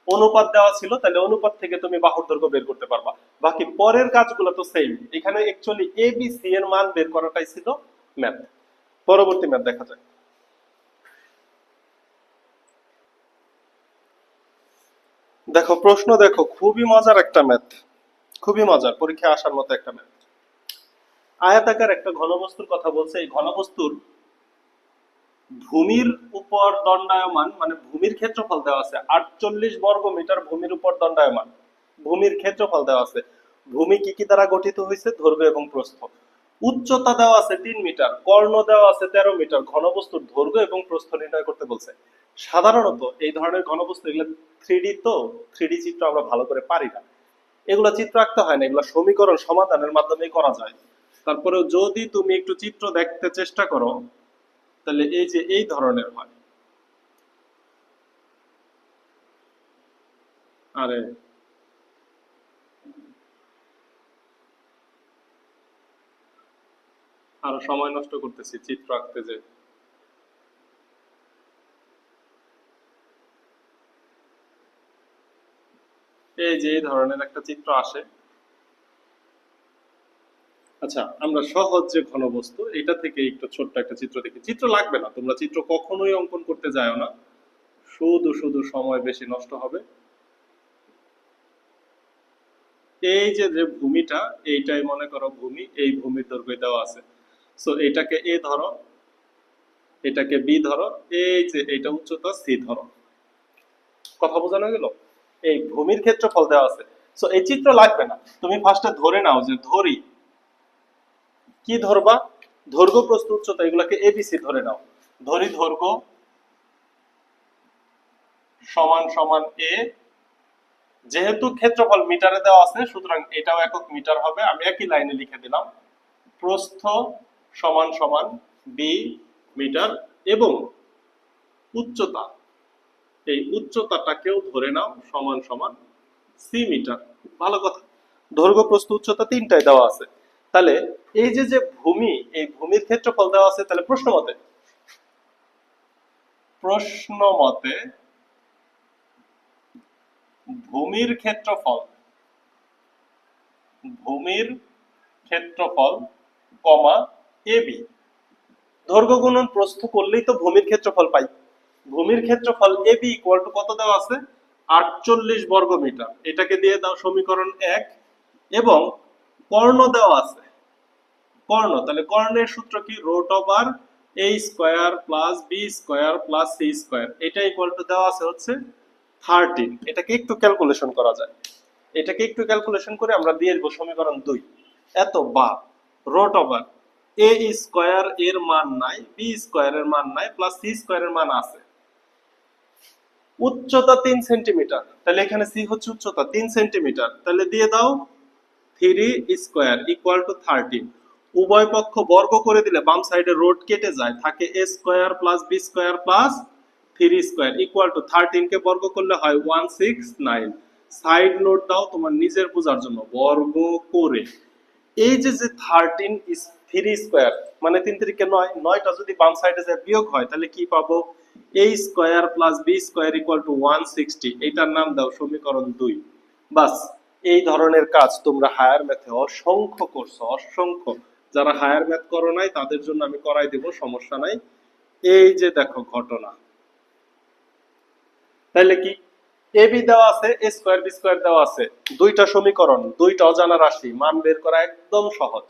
অনুপাত দেওয়া ছিল, তাহলে অনুপাত থেকে তুমি বাহুর দৈর্ঘ্য বের করতে পারবা। বাকি পরের কাজগুলো তো সেম। এখানে অ্যাকচুয়ালি এ বি সি এর মান বের করাটাই ছিল ম্যাথ। পরবর্তী ম্যাথ দেখা যায়। দেখো প্রশ্ন দেখো, খুবই মজার একটা ম্যাথ, খুবই মজার, পরীক্ষায় আসার মতো একটা ম্যাথ। আয়াতাকার একটা ঘনবস্তুর কথা বলছে। এই ঘনবস্তুর ভূমির উপর দণ্ডায়মান, মানে ভূমির ক্ষেত্রফল দেওয়া আছে 48 বর্গ মিটার ভূমির উপর দণ্ডায়মান, ভূমির ক্ষেত্রফল দেওয়া আছে। ভূমি কি কি দ্বারা গঠিত হয়েছে? দৈর্ঘ্য এবং প্রস্থ। উচ্চতা দেওয়া আছে 3 মিটার, কর্ণ দেওয়া আছে 13 মিটার। ঘনবস্তুর দৈর্ঘ্য এবং প্রস্থ নির্ণয় করতে বলছে। সাধারণত এই ধরনের ঘনবস্তু এগুলো 3D, তো 3D চিত্র আমরা ভালো করে পারি না, এগুলা চিত্র আঁকতে হয় না, এগুলা সমীকরণ সমাধানের মাধ্যমেই করা যায়। তারপরেও যদি তুমি একটু চিত্র দেখতে চেষ্টা করো তাহলে এই যে এই ধরনের হয়। আরে আরো সময় নষ্ট করতেছি চিত্র আঁকতে যে। এই যে এই ধরনের একটা চিত্র আসে। আচ্ছা, আমরা সহজ যে ঘনবস্তু এটা থেকে একটু ছোট্ট একটা চিত্র দেখি। চিত্র লাগবে না, তোমরা চিত্র কখনোই অঙ্কন করতে যাও না, শুধু শুধু সময় বেশি নষ্ট হবে। এই যে যে ভূমিটা, এইটাই মনে করো ভূমি, এই ভূমির দৈর্ঘ্য দেওয়া আছে। সো এটাকে এ ধরো, এটাকে বি ধরো, এই যে এটা উচ্চতা সি ধরো। কথা বোঝানো গেল? এই ভূমির ক্ষেত্রফল দেওয়া আছে। সো এই চিত্র লাগবে না, তুমি ফার্স্টে ধরে নাও যে ধরি, কি ধরবা? দৈর্ঘ্য প্রস্থ উচ্চতা এগুলাকে এবিসি ধরে নাও। ধরি দৈর্ঘ্য সমান সমান এ, যেহেতু ক্ষেত্রফল মিটারে দেওয়া আছে সুতরাং এটাও একক মিটার হবে, আমি একই লাইনে লিখে দিলাম। প্রস্থ সমান সমান বি মিটার এবং উচ্চতা, এই উচ্চতাটাকেও ধরে নাও সমান সমান সি মিটার। ভালো কথা, দৈর্ঘ্য প্রস্থ উচ্চতা তিনটাই দেওয়া আছে। তাহলে এই যে যে ভূমি, এই ভূমির ক্ষেত্রফল দেওয়া আছে, তাহলে প্রশ্ন মতে ভূমির ক্ষেত্রফল কমা এবি, দৈর্ঘ্য গুণন প্রস্থ করলেই তো ভূমির ক্ষেত্রফল পাই। ভূমির ক্ষেত্রফল এবি ইকুয়াল টু কত দেওয়া আছে? 48 বর্গ মিটার। এটাকে দিয়ে দাও সমীকরণ 1 এবং কর্ণ দেওয়া আছে। কর্ণ, তাহলে কর্ণের সূত্র কি? Root over a square plus b square plus c square. এটা ইকুয়াল টু দেওয়া আছে হচ্ছে 13। এটাকে একটু ক্যালকুলেশন করা যায়, এটাকে একটু ক্যালকুলেশন করে আমরা দিয়ে দেব সমীকরণ 2। এত বা রুট ওভার a স্কয়ার এর মান নাই, b স্কয়ার এর মান নাই, প্লাস c স্কয়ার এর মান আছে। উচ্চতা 3 সেন্টিমিটার, তাহলে এখানে c হচ্ছে উচ্চতা 3 সেন্টিমিটার, তাহলে দিয়ে দাও 3 স্কয়ার ইকুয়াল টু 13। উভয় পক্ষ বর্গ করে দিলে বাম সাইডে রুট কেটে যায়, থাকে a square plus b square plus 3 square equal two 13 কে বর্গ করলে হয় 169। সাইড নোট দাও তোমার নিজের বোঝার জন্য, বর্গ করে এই যে যে 13 is 3 স্কয়ার মানে 3 3 9, 9টা যদি বাম সাইডে যায় বিয়োগ হয় তাহলে কি পাবো? a square plus b square equal to 160। এটার নাম দাও সমীকরণ 2। বাস, এই ধরনের কাজ তোমরা হায়ার ম্যাথে অসংখ্য করছো, অসংখ্য। যারা হায়ার ম্যাথ করো নাই তাদের জন্য আমি করাই দেব, সমস্যা নাই। এই যে দেখো ঘটনা, তাহলে কি এবি দেওয়া আছে, এ স্কয়ার বি স্কয়ার দেওয়া আছে, দুইটা সমীকরণ, দুইটা অজানা রাশি, মান বের করা একদম সহজ।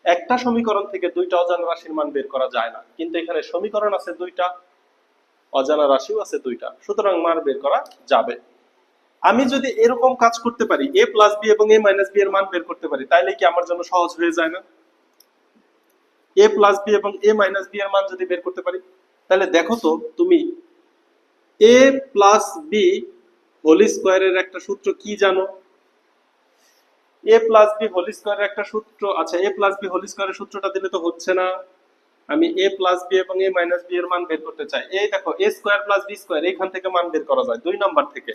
একটা সমীকরণ থেকে দুইটা অজানা রাশির মান বের করা যায় না, কিন্তু এখানে সমীকরণ আছে দুইটা, অজানা রাশিও আছে দুইটা, সুতরাং মান বের করা যাবে। আমি যদি এরকম কাজ করতে পারি, a প্লাস বি এবং a মাইনাস বি এর মান বের করতে পারি, তাইলে কি আমার জন্য সহজ হয়ে যায় না? a প্লাস বি এবং a মাইনাস বি এর মান যদি বের করতে পারি, তাহলে দেখো তো তুমি a প্লাস বি হোল স্কয়ারের একটা সূত্র কি জানো? a প্লাস বি হোল স্কয়ারের একটা সূত্র, আচ্ছা a প্লাস বি হোল স্কয়ারের সূত্রটা দিলে তো হচ্ছে না। আমি a প্লাস বি এবং a মাইনাস বি এর মান বের করতে চাই। এই দেখো a square plus B square, এখান থেকে মান বের করা যায় 2 নাম্বার থেকে।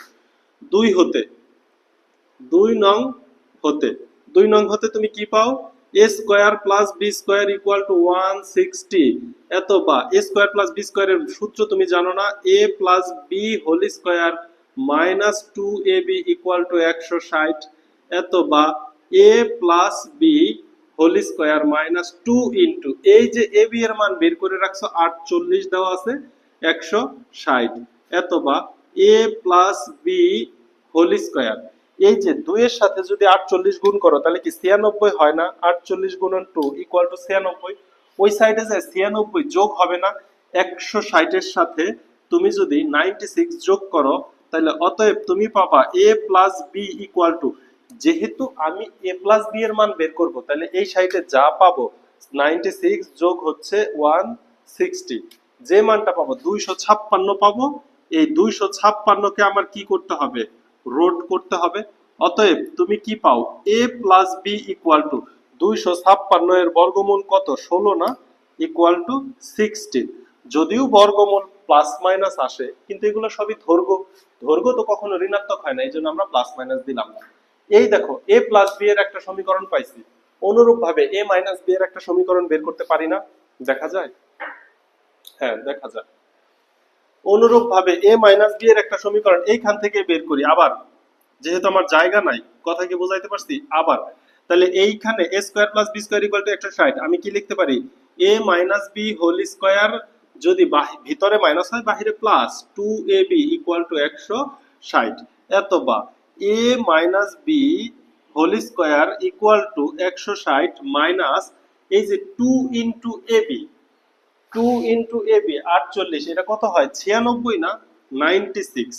2 হতে 2 নং হতে 2 নং হতে তুমি কি পাও? a square plus B square equal to 160। এত বা a স্কয়ার প্লাস বি স্কয়ারের সূত্র তুমি জানো না? a plus B whole square minus 2ab equal to 160। এত বা a plus B whole square minus 2 into এই যে ab এর মান বের করে রাখছো 48 দেওয়া আছে 160। এত বা a plus B whole square, এই যে 2 এর সাথে যদি 48 গুণ করো তাহলে কি 96 হয় না? 48 গুণন 2 ইকুয়াল টু 96। ওই সাইডে যে 96 যোগ হবে না? 160 এর সাথে তুমি যদি 96 যোগ করো তাহলে অতএব তুমি পাবা a plus B equal to, যেহেতু আমি a প্লাস বি এর মান বের করব তাহলে এই সাইডে যা পাবো 96 যোগ হচ্ছে 160, যে মানটা পাবো 256 পাবো। এই 256 কে আমার কি করতে হবে? রোড করতে হবে। অতএব তুমি কি পাও? a plus B equal to 256 এর বর্গমূল কত? 16 না? Equal to 16। যদিও বর্গমূল প্লাস মাইনাস আসে কিন্তু এগুলো সবই দৈর্ঘ্য, দৈর্ঘ্য তো কখনো ঋণাত্মক হয় না, এই জন্য আমরা প্লাস মাইনাস দিলাম না। এই দেখো a প্লাস বি এর একটা সমীকরণ পাইছি, অনুরূপ ভাবে a মাইনাস b এর একটা সমীকরণ বের করতে পারি না? দেখা যায়? হ্যাঁ, দেখা যায়। অনুরূপ ভাবে a মাইনাস b এর একটা সমীকরণ এইখান থেকে বের করি। আবার যেহেতু আমার জায়গা নাই, কথা কি বুঝাইতে পারছি? আবার তাহলে এইখানে a square plus b square equal to 160, আমি কি লিখতে পারি? a minus b whole square, যদি ভিতরে মাইনাস হয় বাহিরে প্লাস, 2ab ইকুয়াল টু 160, অথবা a minus b whole square equal to 160 minus এই যে 2 ইন্টু ab, 2 ইন্টু ab 48, এটা কত হয়? 96 না 96?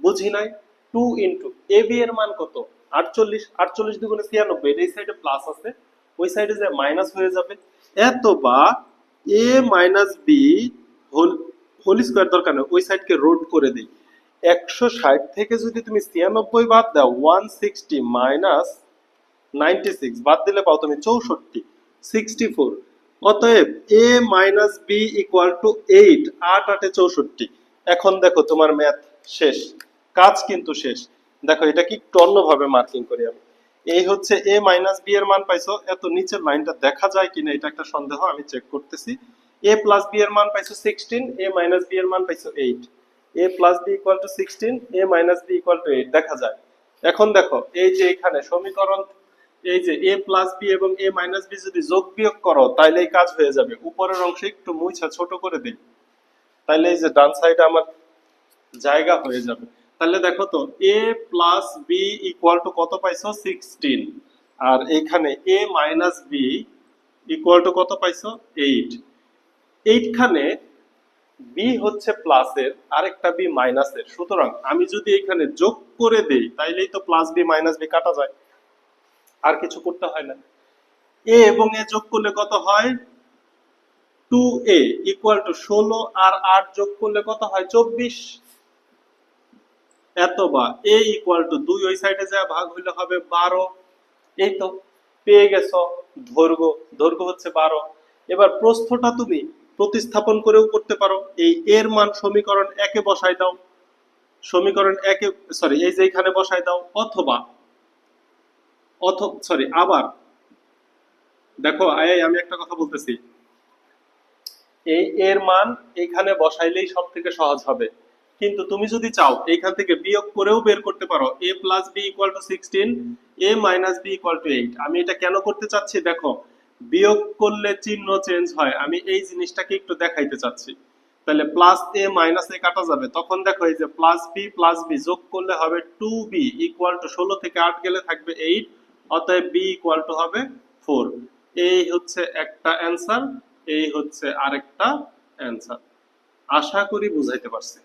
বুঝি নাই? 2 ইন্টু ab এর মান কত? 48, 48 দুগুণে 96, এটা এই সাইডে প্লাস আছে, ওই সাইডে যে মাইনাস হয়ে যাবে। অথবা a minus b whole whole square, দরকার নেই, ওই সাইডকে রোড করে দেই। 160 থেকে যদি তুমি 96 বাদ দাও, 160 মাইনাস 96 বাদ দিলে পাও তুমি 64, 64। অতএব a minus b equal to 8, 8 8 64। এখন দেখো তোমার ম্যাথ শেষ, কাজ কিন্তু শেষ। দেখো এটা কি একটু অন্যভাবে মার্কিং করি আমি। এই হচ্ছে a মাইনাস b এর মান পাইছো, এত নিচের লাইনটা দেখা যায় কিনা এটা একটা সন্দেহ, আমি চেক করতেছি। a প্লাস b এর মান পাইছো 16, a মাইনাস b এর মান পাইছো 8, a plus b equal to 16, a minus b equal to 8, দেখা যায়। এখন দেখো এই যে এখানে সমীকরণ, এই যে a প্লাস b এবং a মাইনাস b যদি যোগ বিয়োগ করো তাইলে এই কাজ হয়ে যাবে। উপরের অংশে একটু মুছা ছোট করে দিই, তাইলে এই যে ডান সাইডে আমার জায়গা হয়ে যাবে। তাহলে দেখো তো a plus b equal to কত পাইছো? 16। আর এখানে a minus b equal to কত পাইছো? 8। এইখানে b হচ্ছে প্লাসের, আরেকটা b মাইনাসের, সুতরাং আমি যদি এখানে যোগ করে দেই তাইলেই তো প্লাস b মাইনাস b কাটা যায়, আর কিছু করতে হয় না। a এবং a যোগ করলে কত হয়? 2a ইকুয়াল টু 16, আর 8 যোগ করলে কত হয়? 24। অথবা a ইকুয়াল টু 2, ওই সাইডে যা ভাগ হইলে হবে 12। এই তো পেয়ে গেছো দৈর্ঘ্য, দৈর্ঘ্য হচ্ছে 12। এবার প্রস্থটা তুমি প্রতিস্থাপন করেও করতে পারো। এই এর মান সমীকরণ 1 এ বসাই দাও, সমীকরণ 1 এ, সরি এই যে এখানে বসাই দাও, অথবা সরি আবার দেখো আমি একটা কথা বলতেছি, এই এর মান এখানে বসাইলেই সব থেকে সহজ হবে। কিন্তু তুমি যদি চাও এইখান থেকে বিয়োগ করেও বের করতে পারো, a plus b equal to 16, a minus b equal to 8। আমি এটা কেন করতে চাচ্ছি দেখো, বিয়োগ করলে চিহ্ন চেঞ্জ হয়, আমি এই জিনিসটাকে একটু দেখাইতে চাচ্ছি। তাহলে প্লাস a মাইনাস a কাটা যাবে, তখন দেখো এই যে প্লাস b যোগ করলে হবে 2b ইকুয়াল টু 16 থেকে 8 গেলে থাকবে 8, অতএব b ইকুয়াল টু হবে 4। এই হচ্ছে একটা অ্যান্সার, এই হচ্ছে আরেকটা অ্যান্সার। আশা করি বুঝাইতে পারছি,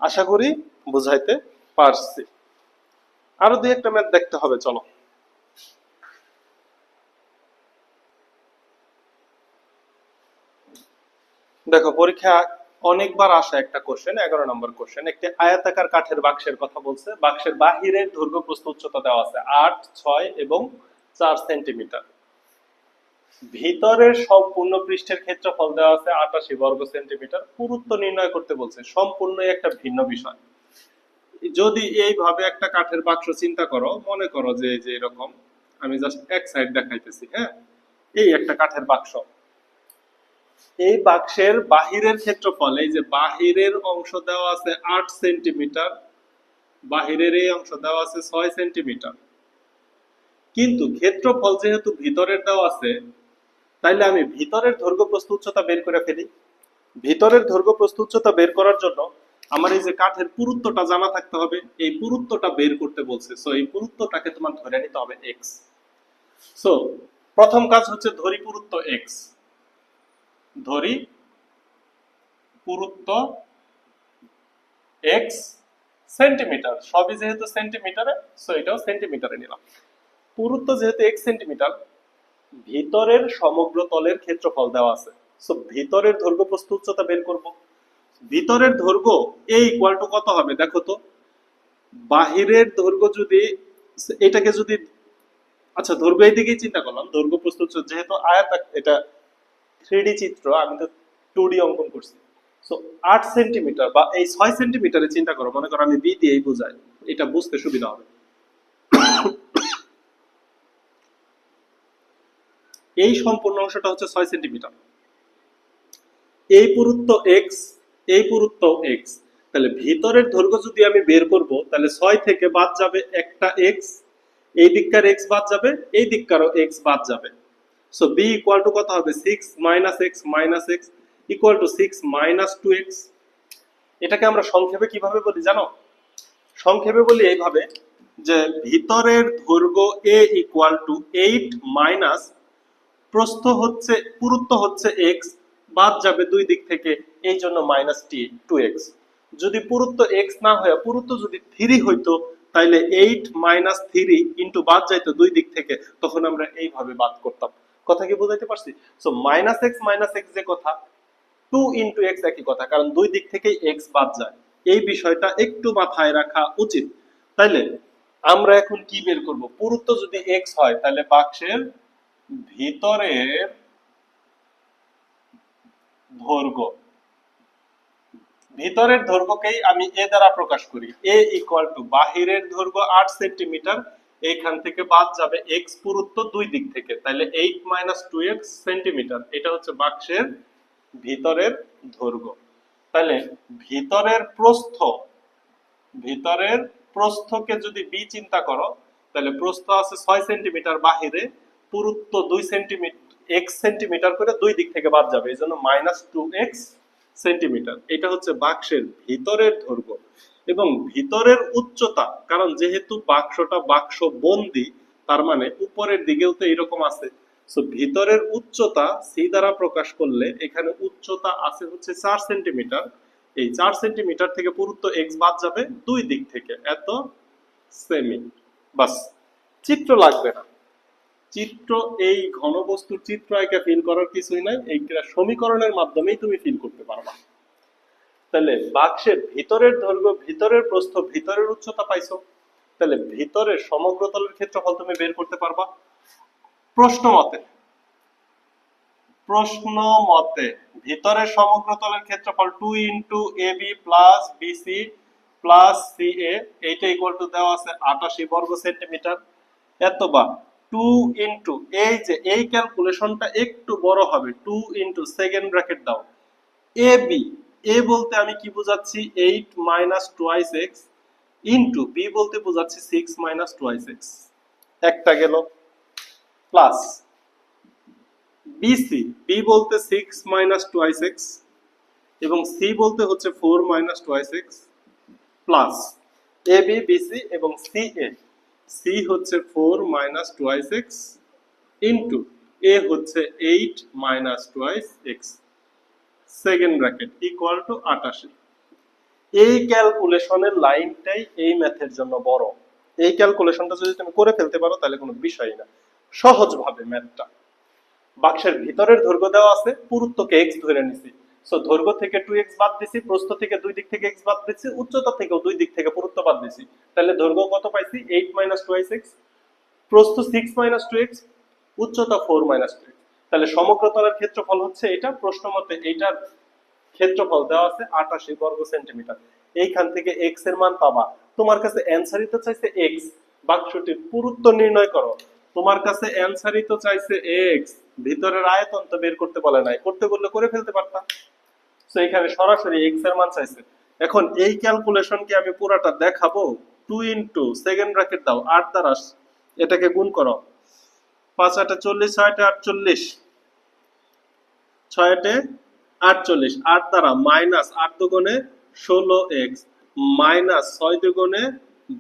আশা করি বুঝাইতে পারছি। আরো দুই একটা ম্যাথ দেখতে হবে, চলো। দেখো পরীক্ষা অনেকবার আসা একটা কোশ্চেন, 11 নম্বর কোশ্চেন। একটি আয়তাকার কাঠের বাক্সের কথা বলছে, বাক্সের বাহিরের দৈর্ঘ্য প্রস্থ উচ্চতা দেওয়া আছে 8, 6 এবং 4 সেন্টিমিটার। ভিতরের সম্পূর্ণ পৃষ্ঠের ক্ষেত্রফল দেওয়া আছে 88 বর্গ সেন্টিমিটার। পুরুত্ব নির্ণয় করতে বলছে, সম্পূর্ণই একটা ভিন্ন বিষয়। যদি এইভাবে একটা কাঠের বাক্স চিন্তা করো, মনে করো যে এই যে এরকম, আমি জাস্ট এক সাইড দেখাইতেছি, হ্যাঁ, এই একটা কাঠের বাক্স। এই বাক্সের বাহিরের ক্ষেত্রফল, এই যে বাহিরের অংশ দেওয়া আছে 8 সেন্টিমিটার, বাহিরের এই অংশ দেওয়া আছে 6 সেন্টিমিটার। কিন্তু ক্ষেত্রফল যেহেতু ভিতরের দেওয়া আছে, তাইলে আমি ভিতরের দৈর্ঘ্য প্রস্থ উচ্চতা বের করে ফেলি। ভিতরের দৈর্ঘ্য প্রস্থ উচ্চতা বের করার জন্য আমার এই যে কাঠের পুরুত্বটা জানা থাকতে হবে, এই পুরুত্বটা বের করতে বলছে। সো এই পুরুত্বটাকে তোমার ধরে নিতে হবে x। সো প্রথম কাজ হচ্ছে ধরি পুরুত্ব x, ধরি পুরুত্ব x সেন্টিমিটার, সবই যেহেতু সেন্টিমিটারে, সো এটাও সেন্টিমিটারে নিলাম। পুরুত্ব যেহেতু x সেন্টিমিটার, ভিতরের সমগ্র তলের ক্ষেত্রফল দেওয়া আছে, সো ভিতরের দৈর্ঘ্য প্রস্থ উচ্চতা বের করব। ভিতরের দৈর্ঘ্য a ইকুয়াল টু কত হবে দেখো তো, বাহিরের দৈর্ঘ্য যদি এটাকে যদি, আচ্ছা দৈর্ঘ্য এই দিকেই চিন্তা করলাম, দৈর্ঘ্য প্রস্থ উচ্চতা যেহেতু আয়তাকার, এটা 3D চিত্র, আমি তো 2D অঙ্কন করছি। সো 8 সেন্টিমিটার বা এই 6 সেন্টিমিটারে চিন্তা করো, মনে করো আমি b দিয়েই বুঝাই, এটা বুঝতে সুবিধা হবে। এই সম্পূর্ণ অংশটা হচ্ছে 6 সেন্টিমিটার। এই পুরুত্ব এক্স, এই পুরুত্ব এক্স, তাহলে ভিতরের দৈর্ঘ্য যদি আমি বের করব তাহলে 6 থেকে বাদ যাবে একটা এক্স, এই দিককার এক্স বাদ যাবে, এই দিককারও এক্স বাদ যাবে। সো বি ইকুয়াল টু কত হবে? 6 minus x minus x equal to 6 minus 2x। এটাকে আমরা সংক্ষেপে কিভাবে বলি জানো? সংক্ষেপে বলি এইভাবে যে ভিতরের দৈর্ঘ্য a ইকুয়াল টু 8 মাইনাস প্রস্থ হচ্ছে পুরুত্ব হচ্ছে x, বাদ যাবে দুই দিক থেকে, এই জন্য মাইনাস টি 2x। যদি পুরুত্ব x না হয়, পুরুত্ব যদি 3 হইতো তাহলে 8 মাইনাস 3 ইন্টু বাদ যাইতো দুই দিক থেকে, তখন আমরা এইভাবে বাদ করতাম। কথা কি বুঝাইতে পারছি? সো মাইনাস এক্স যে কথা, 2 ইন্টু এক্স একই কথা, কারণ দুই দিক থেকেই এক্স বাদ যায়। এই বিষয়টা একটু মাথায় রাখা উচিত। তাইলে আমরা এখন কি বের করব? পুরুত্ব যদি এক্স হয় তাহলে বাক্সের ভিতরের দৈর্ঘ্য, ভিতরের দৈর্ঘ্যকেই আমি এ দ্বারা প্রকাশ করি। এ ইকুয়াল টু বাহিরের দৈর্ঘ্য 8 সেন্টিমিটার, এইখান থেকে বাদ যাবে এক্স পুরুত্ব দুই দিক থেকে, তাহলে 8 মাইনাস 2x সেন্টিমিটার। এটা হচ্ছে বাক্সের ভিতরের দৈর্ঘ্য। তাহলে ভিতরের প্রস্থ, ভিতরের প্রস্থকে যদি বি চিন্তা করো তাহলে প্রস্থ আছে 6 সেন্টিমিটার বাহিরে, পুরুত্ব 2 সেন্টিমিটার, x সেন্টিমিটার করে দুই দিক থেকে বাদ যাবে, এইজন্য মাইনাস 2x সেন্টিমিটার। এটা হচ্ছে বাক্সের ভিতরের দৈর্ঘ্য। এবং ভিতরের উচ্চতা, কারণ যেহেতু বাক্সটা বাক্স বন্দি, তার মানে উপরের দিকেও তো এরকম আছে। সো ভিতরের উচ্চতা সি দ্বারা প্রকাশ করলে এখানে উচ্চতা আছে হচ্ছে 4 সেন্টিমিটার। এই 4 সেন্টিমিটার থেকে পুরুত্ব এক্স বাদ যাবে দুই দিক থেকে, এত সেমি। বাস, চিত্র লাগবে না। চিত্র, এই ঘনবস্তুর চিত্র একে ফিল করার কিছুই নাই, এইটা সমীকরণের মাধ্যমেই তুমি ফিল করতে পারবা। তাহলে বাক্সের ভিতরের দৈর্ঘ্য, ভিতরের প্রস্থ, ভিতরের উচ্চতা পাইছো, তাহলে ভিতরের সমগ্র তলের ক্ষেত্রফল তুমি বের করতে পারবা। প্রশ্ন মতে, প্রশ্ন মতে ভিতরের সমগ্র তলের ক্ষেত্রফল 2 into AB plus BC plus CA, এইটা ইকুয়াল টু দেওয়া আছে 88 বর্গ সেন্টিমিটার। এতবা 2 ইন্টু, এই যে এই ক্যালকুলেশনটা একটু বড় হবে, 2 ইন্টু সেকেন্ড ব্র্যাকেট দাও এবি, এ বলতে আমি কি বোঝাচ্ছি 8 minus twice x, into B বলতে বোঝাচ্ছি 6 মাইনাস টোয়াইস এক্স, একটা গেল, প্লাস বিসি, বি বলতে 6 মাইনাস টোয়াইস এক্স এবং সি বলতে হচ্ছে 4 minus twice x, plus A B BC এবং সি এ, সি হচ্ছে 4 মাইনাস টোয়াইস এক্স ইন্টু এ হচ্ছে 8 minus twice x, second bracket equal to 88। এই ক্যালকুলেশনের লাইনটাই এই ম্যাথের জন্য বড়। এই ক্যালকুলেশনটা যদি তুমি করে ফেলতে পারো তাহলে কোনো বিষয়ই না, সহজভাবে ম্যাথটা। বাক্সের ভিতরের দৈর্ঘ্য দেওয়া আছে, পুরুত্বকে x ধরে নিছি, সো দৈর্ঘ্য থেকে 2x বাদ দিছি, প্রস্থ থেকে দুই দিক থেকে x বাদ দিছি, উচ্চতা থেকেও দুই দিক থেকে পুরুত্ব বাদ দিছি, তাহলে দৈর্ঘ্য কত পাইছি 8 মাইনাস 2x, প্রস্থ 6 মাইনাস 2x, উচ্চতা 4 মাইনাস 2x। তাহলে সমগ্র তলের ক্ষেত্রফল হচ্ছে এটা। প্রশ্ন মতে এইটার ক্ষেত্রফল দেওয়া আছে 88 বর্গ সেন্টিমিটার। এইখান থেকে x এর মান পাবা। তোমার কাছে অ্যানসারই তো চাইছে x, বাক্সটির পুরুত্ব নির্ণয় করো, তোমার কাছে অ্যানসারই তো চাইছে x, ভিতরের আয়তন তো বের করতে বলে নাই, করতে বললে করে ফেলতে পারতাম। সো এখানে সরাসরি x এর মান চাইছে। এখন এই ক্যালকুলেশন কি আমি পুরাটা দেখাবো? 2 ইনটু সেকেন্ড ব্র্যাকেট দাও 8 দ্বারা এটাকে গুণ করো, 5 8 40, 6 8 48, 6 8 48, 8 দ্বারা মাইনাস 8 দুগুণে 16x মাইনাস 6 দুগুণে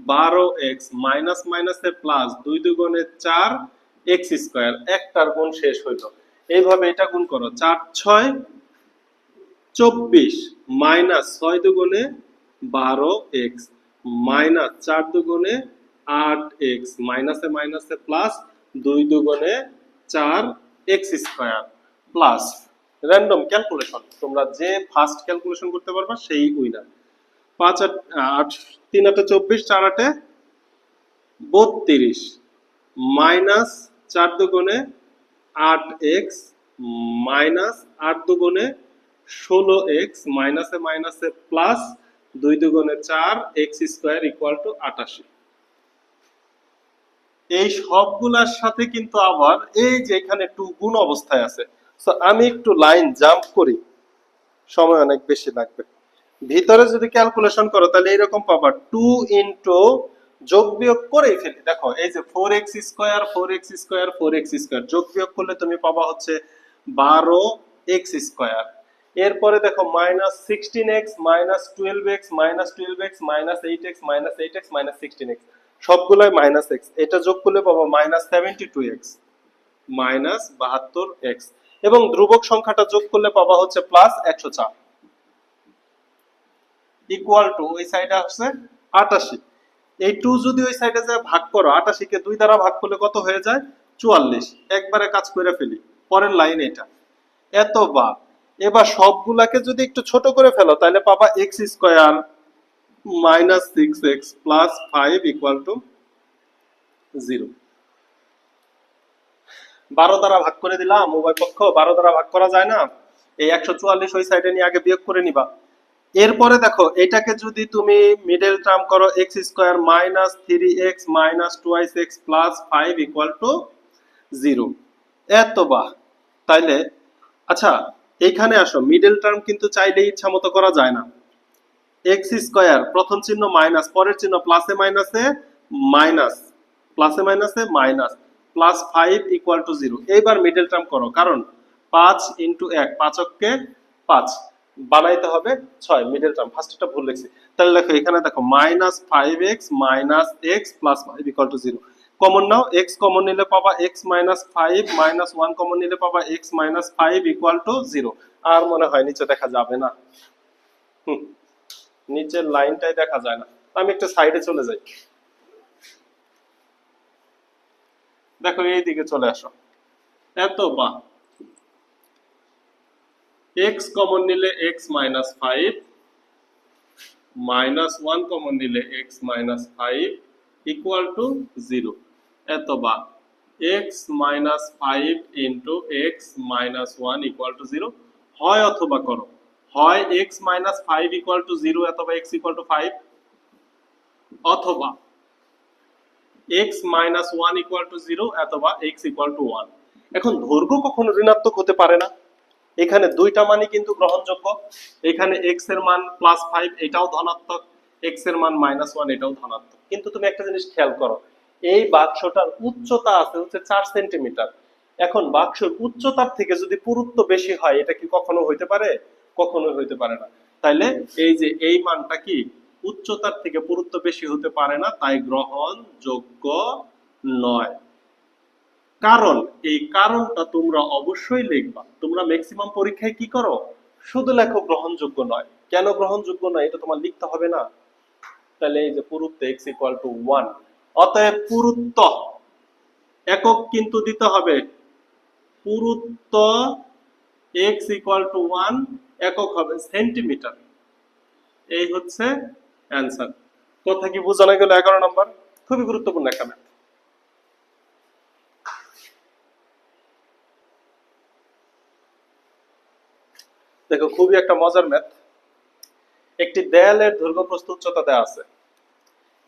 12x মাইনাস মাইনাসে প্লাস 2 দুগুণে 4x স্কয়ার, একটার গুণ শেষ হইল। এইভাবে এটা গুণ করো, 4 6 24 মাইনাস 6 দুগুণে 12x মাইনাস 4 দুগুণে 8x মাইনাসে মাইনাসে প্লাস 2 দুগুণে 4x square plus random calculation, তোমরা যে ফার্স্ট ক্যালকুলেশন করতে পারবা সেই উইনার। 5 8 3 8 24, 4 8 32 মাইনাস 4 দুগুণে 8x মাইনাস 8 দুগুণে 16x মাইনাসে মাইনাসে প্লাস 2 দুগুণে 4x স্কয়ার ইকুয়াল টু 88। এই সবগুলার সাথে কিন্তু আবার এই যে এখানে 2 গুণ অবস্থায় আছে। সো আমি একটু লাইন জাম্প করি, সময় অনেক বেশি লাগবে। ভিতরে যদি ক্যালকুলেশন করো তাহলে এরকম পাবা 2 ইনটু যোগ বিয়োগ করেই ফেলি। দেখো এই যে 4x square 4x square 4x square যোগ বিয়োগ করলে তুমি পাবা হচ্ছে 12x স্কয়ার। এরপরে দেখো -16x -12x -12x -8x -8x -16x সবগুলাই -x, এটা যোগ করলে পাবা -72x -72x এবং ধ্রুবক সংখ্যাটা যোগ করলে পাবা হচ্ছে +104 ইকুয়াল টু ওই সাইডে আসছে 88। এই 2 যদি ওই সাইডে যায় ভাগ করো, 88 কে 2 দ্বারা ভাগ করলে কত হয়ে যায় 44। একবারে কাজ করে ফেলি, পরের লাইন এটা এত বা। এবার সবগুলাকে যদি একটু ছোট করে ফেলো তাহলে পাবা x square -6x +5 equal to 0। 12 দ্বারা ভাগ করে দিলাম, উভয় পক্ষ 12 দ্বারা ভাগ করা যায় না, এই 144 ওই সাইডে নিয়ে আগে বিয়োগ করে নিবা। এরপরে দেখো এটাকে যদি তুমি মিডল টার্ম করো x square -3x -2x +5 equal to 0। এত বা। তাইলে আচ্ছা এখানে আসো, মিডল টার্ম কিন্তু চাইলে ইচ্ছা মতো করা যায় না। x স্কয়ার প্রথম চিহ্ন মাইনাস, পরের চিহ্ন প্লাসে মাইনাসে মাইনাস, প্লাসে মাইনাসে মাইনাস +5 ইকুয়াল টু 0। এইবার মিডল টার্ম করো, কারণ 5 ইনটু 1 5 কে 5 বানাইতে হবে 6, মিডল টার্ম ফার্স্টটা ভুল লিখছি। তাহলে দেখো এখানে দেখো -5x -x +5 equal to 0। Common now, x common নিলে পাবা x -5 -1 কমন নিলে পাবা x -5 ইকুয়াল টু 0। আর মনে হয় নিচে দেখা যাবে না, নিচের লাইনটাই দেখা যায় না। আমি একটু সাইডে চলে যাই, দেখো এই দিকে চলে আসো। এত বা x কমন নিলে x -5 -1 কমন নিলে x -5 ইকুয়াল টু 0। এত বা x -5 into x -1 equal to 0। হয় অথবা করো, হয় x -5 ইকুয়াল টু 0 অথবা x ইকুয়াল টু 5, অথবা x -1 ইকুয়াল টু 0 অথবা x ইকুয়াল টু 1। এখন দৈর্ঘ্য কখনো ঋণাত্মক হতে পারে না, এখানে দুইটা মানই কিন্তু গ্রহণযোগ্য। এখানে x এর মান +5 এটাও ধনাত্মক, x এর মান -1 এটাও ধনাত্মক। কিন্তু তুমি একটা জিনিস খেয়াল করো, এই বাক্সটার উচ্চতা আছে হচ্ছে 4 সেন্টিমিটার। এখন বাক্সের উচ্চতার থেকে যদি পুরুত্ব বেশি হয় এটা কি কখনো হইতে পারে? কখনোই হইতে পারে না। তাইলে এই যে এই মানটা কি উচ্চতার থেকে পুরুত্ব বেশি হতে পারে না, তাই গ্রহণযোগ্য নয়। কারণ এই কারণটা তোমরা অবশ্যই লিখবা। তোমরা ম্যাক্সিমাম পরীক্ষায় কি করো, শুধু লেখো গ্রহণযোগ্য নয়। কেন গ্রহণযোগ্য নয় এটা তোমার লিখতে হবে না? তাহলে এই যে পুরুত্ব x ইকুয়াল টু 1, অতএব পুরুত্ব একক কিন্তু দিতে হবে। পুরুত্ব x ইকুয়াল টু 1 একক হবে সেন্টিমিটার। এই হচ্ছে অ্যান্সার। কথা কি বোঝানো গেল? 11 নম্বর খুবই গুরুত্বপূর্ণ একটা ম্যাথ। দেখো খুবই একটা মজার ম্যাথ। একটি দেয়ালের দৈর্ঘ্য প্রস্থ উচ্চতা দেওয়া আছে।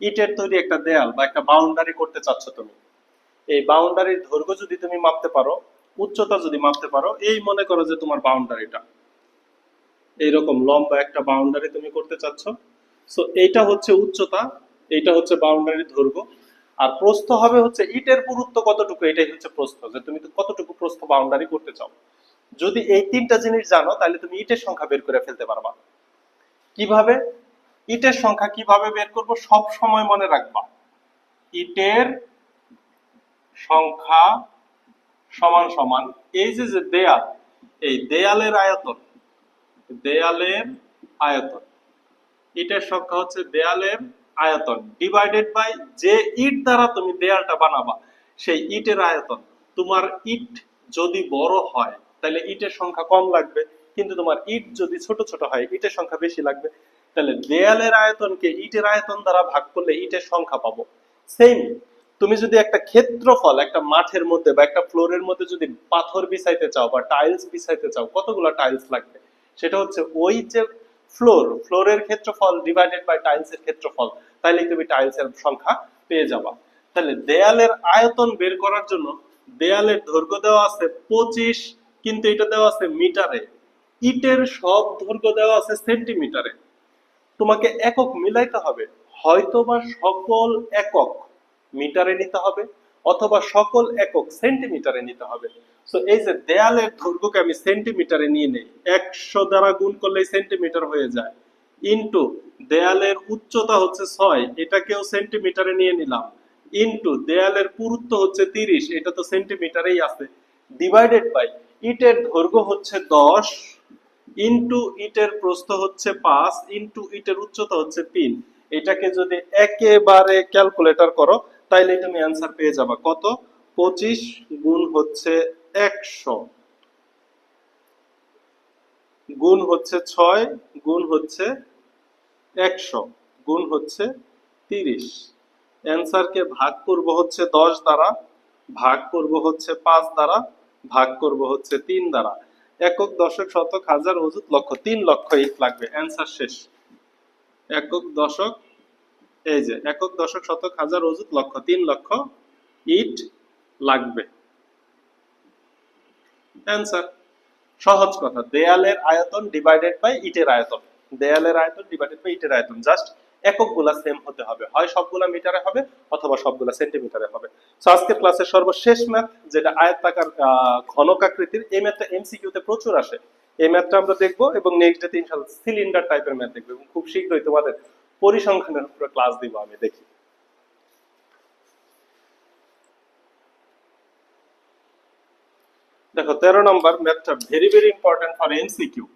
ইটের তৈরি একটা দেয়াল বা একটা বাউন্ডারি করতে চাচ্ছ তুমি। এই বাউন্ডারির দৈর্ঘ্য যদি তুমি মাপতে পারো, উচ্চতা যদি মাপতে পারো, এই মনে করো যে তোমার বাউন্ডারিটা এইরকম লম্বা একটা বাউন্ডারি তুমি করতে চাচ্ছ। সো এইটা হচ্ছে উচ্চতা, এইটা হচ্ছে বাউন্ডারির দৈর্ঘ্য, আর প্রস্থ হবে হচ্ছে ইটের পুরুত্ব কতটুকু, এটাই হচ্ছে প্রস্থ, যে তুমি কতটুকু প্রস্থ বাউন্ডারি করতে চাও। যদি এই তিনটা জিনিস জানো তাহলে তুমি ইটের সংখ্যা বের করে ফেলতে পারবা। কিভাবে ইটের সংখ্যা কিভাবে বের করব সব সময় মনে রাখবা, ইটের সংখ্যা সমান সমান এই যে যে দেয়াল, এই দেয়ালের আয়তন, দেয়ালের আয়তন, ইটের সংখ্যা হচ্ছে দেয়ালের আয়তন ডিভাইডেড বাই যে ইট দ্বারা তুমি দেয়ালটা বানাবা সেই ইটের আয়তন। তোমার ইট যদি বড় হয় তাহলে ইটের সংখ্যা কম লাগবে, কিন্তু তোমার ইট যদি ছোট ছোট হয় ইটের সংখ্যা বেশি লাগবে। তাহলে দেয়ালের আয়তনকে ইটের আয়তন দ্বারা ভাগ করলে ইটের সংখ্যা পাবো। সেম তুমি যদি একটা ক্ষেত্রফল একটা মাঠের মধ্যে বা একটা ফ্লোরের মধ্যে যদি পাথর বিছাইতে চাও বা টাইলস বিছাইতে চাও, কতগুলো টাইলস লাগবে, সেটা হচ্ছে ওই যে ফ্লোরের ক্ষেত্রফল ডিভাইডেড বাই টাইলস এর ক্ষেত্রফল, তাইলে তুমি টাইলস এর সংখ্যা পেয়ে যাবা। তাহলে দেয়ালের আয়তন বের করার জন্য দেয়ালের দৈর্ঘ্য দেওয়া আছে 25, কিন্তু এটা দেওয়া আছে মিটারে। ইটের সব দৈর্ঘ্য দেওয়া আছে সেন্টিমিটারে। তোমাকে একক মিলাইতে হবে, হয়তোবা সকল একক মিটারে নিতে হবে অথবা সকল একক সেন্টিমিটারে নিতে হবে। সো এই যে দেয়ালের দৈর্ঘ্যকে আমি সেন্টিমিটারে নিয়ে নেই, 100 দ্বারা গুণ করলে সেন্টিমিটার হয়ে যায়, ইনটু দেয়ালের উচ্চতা হচ্ছে 6, এটাকেও সেন্টিমিটারে নিয়ে নিলাম, ইনটু দেয়ালের পুরুত্ব হচ্ছে 30, এটা তো সেন্টিমিটারেই আছে, ডিভাইডেড বাই ইটের দৈর্ঘ্য হচ্ছে 10, ইনটু ইটের প্রস্থ হচ্ছে 5, ইনটু ইটের উচ্চতা হচ্ছে 3। এটাকে যদি একেবারে ক্যালকুলেটর করো তাইলে তুমি অ্যান্সার পেয়ে যাবে কত, 25 গুণ হচ্ছে 100 গুণ হচ্ছে 6 গুণ হচ্ছে 100 গুণ হচ্ছে 30। অ্যান্সারকে ভাগ করব হচ্ছে 10 দ্বারা, ভাগ করব হচ্ছে 5 দ্বারা, ভাগ করব হচ্ছে 3 দ্বারা। একক, দশক, শতক, হাজার, অযুত, লক্ষ, 3 লক্ষ ইট লাগবে। অ্যান্সার শেষ। একক, দশক, এই যে একক, দশক, শতক, হাজার, অযুত, লক্ষ, 3 লক্ষ ইট লাগবে। অ্যান্সার সহজ কথা, দেয়ালের আয়তন ডিভাইডেড বাই ইটের আয়তন, দেয়ালের আয়তন ডিভাইডেড বাই ইটের আয়তন, জাস্ট এককগুলা সেম হতে হবে, হয় সবগুলা মিটারে হবে অথবা সবগুলা সেন্টিমিটারে হবে। সো আজকের ক্লাসের সর্বশেষ ম্যাথ, যেটা আয়তাকার ঘনক আকৃতির, এই ম্যাথটা এমসিকিউ তে প্রচুর আসে। এই ম্যাথটা আমরা দেখবো এবং নেক্সট ডেতে ইনশাআল্লাহ সিলিন্ডার টাইপের ম্যাথ দেখবো এবং খুব শীঘ্রই তোমাদের পরিসংখ্যানের উপরে ক্লাস দিব আমি। দেখি দেখো 13 নম্বর ম্যাথটা very very important for MCQ.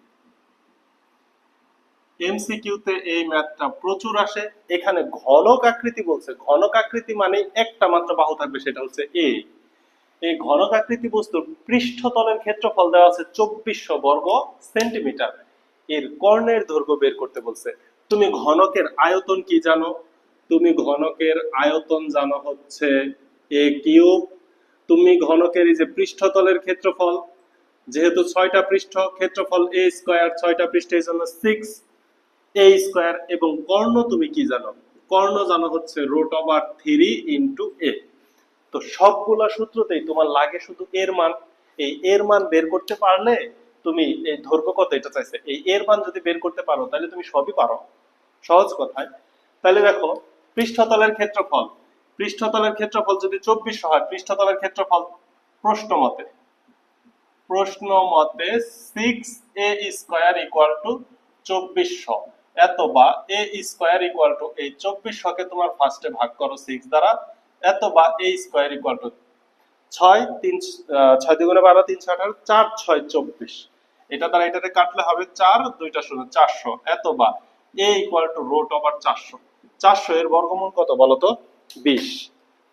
MCQ তে এই ম্যাথটা প্রচুর আসে। এখানে ঘনক আকৃতি বলছে, ঘনক আকৃতি মানে একটা মাত্র বাহু থাকবে, সেটা হচ্ছে এ। এই ঘনক আকৃতি বস্তুর পৃষ্ঠতলের ক্ষেত্রফল দেওয়া আছে 2400 বর্গ সেন্টিমিটার, এর কর্ণের দৈর্ঘ্য বের করতে বলছে। তুমি ঘনকের আয়তন কি জানো? তুমি ঘনকের আয়তন জানো হচ্ছে এ কিউব। তুমি ঘনকের এই যে পৃষ্ঠতলের ক্ষেত্রফল, যেহেতু 6টা পৃষ্ঠ, ক্ষেত্রফল a স্কয়ার, 6টা পৃষ্ঠ এই জন্য 6a স্কয়ার। এবং কর্ণ তুমি কি জানো? কর্ণ জানো হচ্ছে √3 ইনটু a। তো সবগুলা সূত্রতেই তোমার লাগে শুধু এর মান। এই এর মান বের করতে পারলে তুমি, এই দৈর্ঘ্য কত এটা চাইছে, এই এর মান যদি বের করতে পারো তাহলে তুমি সবই পারো, সহজ কথায়। তাহলে দেখো পৃষ্ঠতলের ক্ষেত্রফল, পৃষ্ঠতলের ক্ষেত্রফল যদি 2400 হয়, পৃষ্ঠতলের ক্ষেত্রফল প্রশ্ন মতে 6a স্কয়ার ইকুয়াল টু 2400, এত বা a স্কয়ার ইকুয়াল টু এই 2400 কে তোমার ফার্স্টে ভাগ করো 6 দ্বারা, এত বা a স্কয়ার ইকুয়াল টু 6 দুগুণে 12, 3 6 18, 4 6 24। এটা দ্বারা এটাতে কাটলে হবে 4 2টা 0 400, এত বা a ইকুয়াল টু √400। 400 এর বর্গমূল কত বলো তো? 20।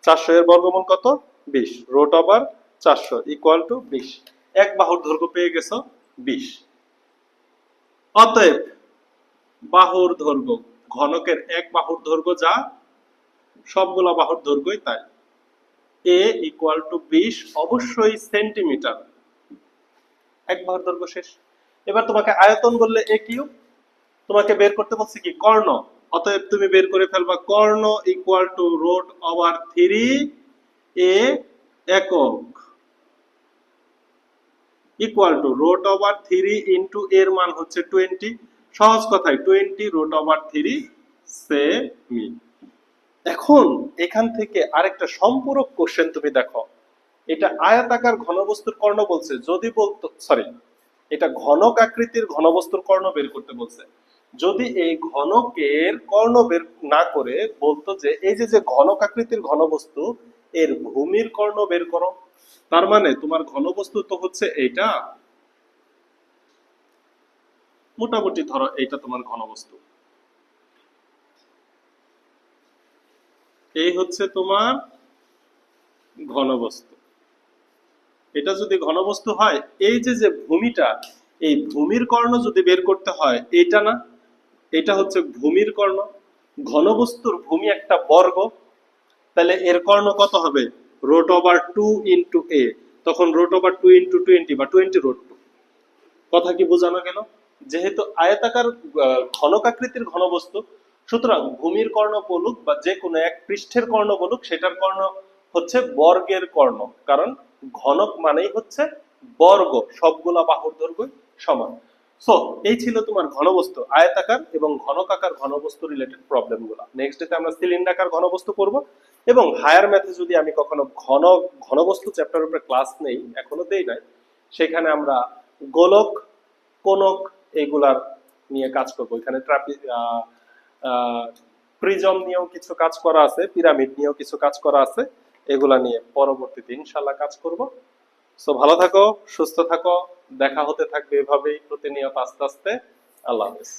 400 এর বর্গমূল কত? 20। √400 ইকুয়াল টু 20। এক বাহুর দৈর্ঘ্য পেয়ে গেছো 20। অতএব বাহুর দৈর্ঘ্য, ঘনকের এক বাহুর দৈর্ঘ্য যা, সবগুলা বাহুর দৈর্ঘ্যই তাই, a ইকুয়াল টু 20, অবশ্যই সেন্টিমিটার। এক বাহুর দৈর্ঘ্য শেষ। এবার তোমাকে আয়তন বললে a কিউব, তোমাকে বের করতে বলছে কি? কর্ণ। অতএব তুমি বের করে ফেলবা কর্ণ ইকুয়াল টু √3a একক ইকুয়াল টু √3 ইনটু এর মান হচ্ছে 20। সহজ কথায় 20 √3 সেমি। এখন এখান থেকে আরেকটা সম্পূরক কোশ্চেন তুমি দেখো, এটা আয়তাকার ঘনবস্তুর কর্ণ বলছে, যদি বলতো সরি, এটা ঘনক আকৃতির ঘনবস্তুর কর্ণ বের করতে বলছে। যদি এই ঘনকের কর্ণ বের না করে বলতো যে এই যে যে ঘনক আকৃতির ঘনবস্তু, এর ভূমির কর্ণ বের করো, তার মানে তোমার ঘনবস্তু তো হচ্ছে এইটা, মোটামুটি ধরো এইটা তোমার ঘনবস্তু, এই হচ্ছে তোমার ঘনবস্তু। এটা যদি ঘনবস্তু হয়, এই যে যে ভূমিটা, এই ভূমির কর্ণ যদি বের করতে হয়, এটা না, এটা হচ্ছে ভূমির কর্ণ। ঘনবস্তুর ভূমি একটা বর্গ, তাহলে এর কর্ণ কত হবে? √2 ইনটু a। তখন √2 ইনটু 20 বা 20√2। কথা কি বোঝানো গেল? যেহেতু আয়তাকার ঘনক আকৃতির ঘনবস্তু, সুতরাং ভূমির কর্ণ বলুক বা যে কোনো এক পৃষ্ঠের কর্ণ বলুক, সেটার কর্ণ হচ্ছে বর্গের কর্ণ, কারণ ঘনক মানেই হচ্ছে বর্গ, সবগুলা বাহুর দৈর্ঘ্য সমান। সো এই ছিল তোমার ঘনবস্তু, আয়তাকার এবং ঘনকাকার ঘনবস্তু রিলেটেড প্রবলেম গুলা। নেক্সট ডেতে আমরা সিলিন্ডাকার ঘনবস্তু করব, এবং হায়ার ম্যাথে যদি আমি কখনো ঘনবস্তু চ্যাপ্টার উপরে ক্লাস নেই, এখনো দেই নাই, সেখানে আমরা গোলক, কোনক এইগুলার নিয়ে কাজ করব। এখানে প্রিজম নিয়েও কিছু কাজ করা আছে, পিরামিড নিয়েও কিছু কাজ করা আছে, এগুলা নিয়ে পরবর্তীতে ইনশাল্লাহ কাজ করব। সো ভালো থাকো, সুস্থ থাকো, দেখা হতে থাকবে এভাবেই প্রতিনিয়ত আস্তে আস্তে। আল্লাহ হাফেজ।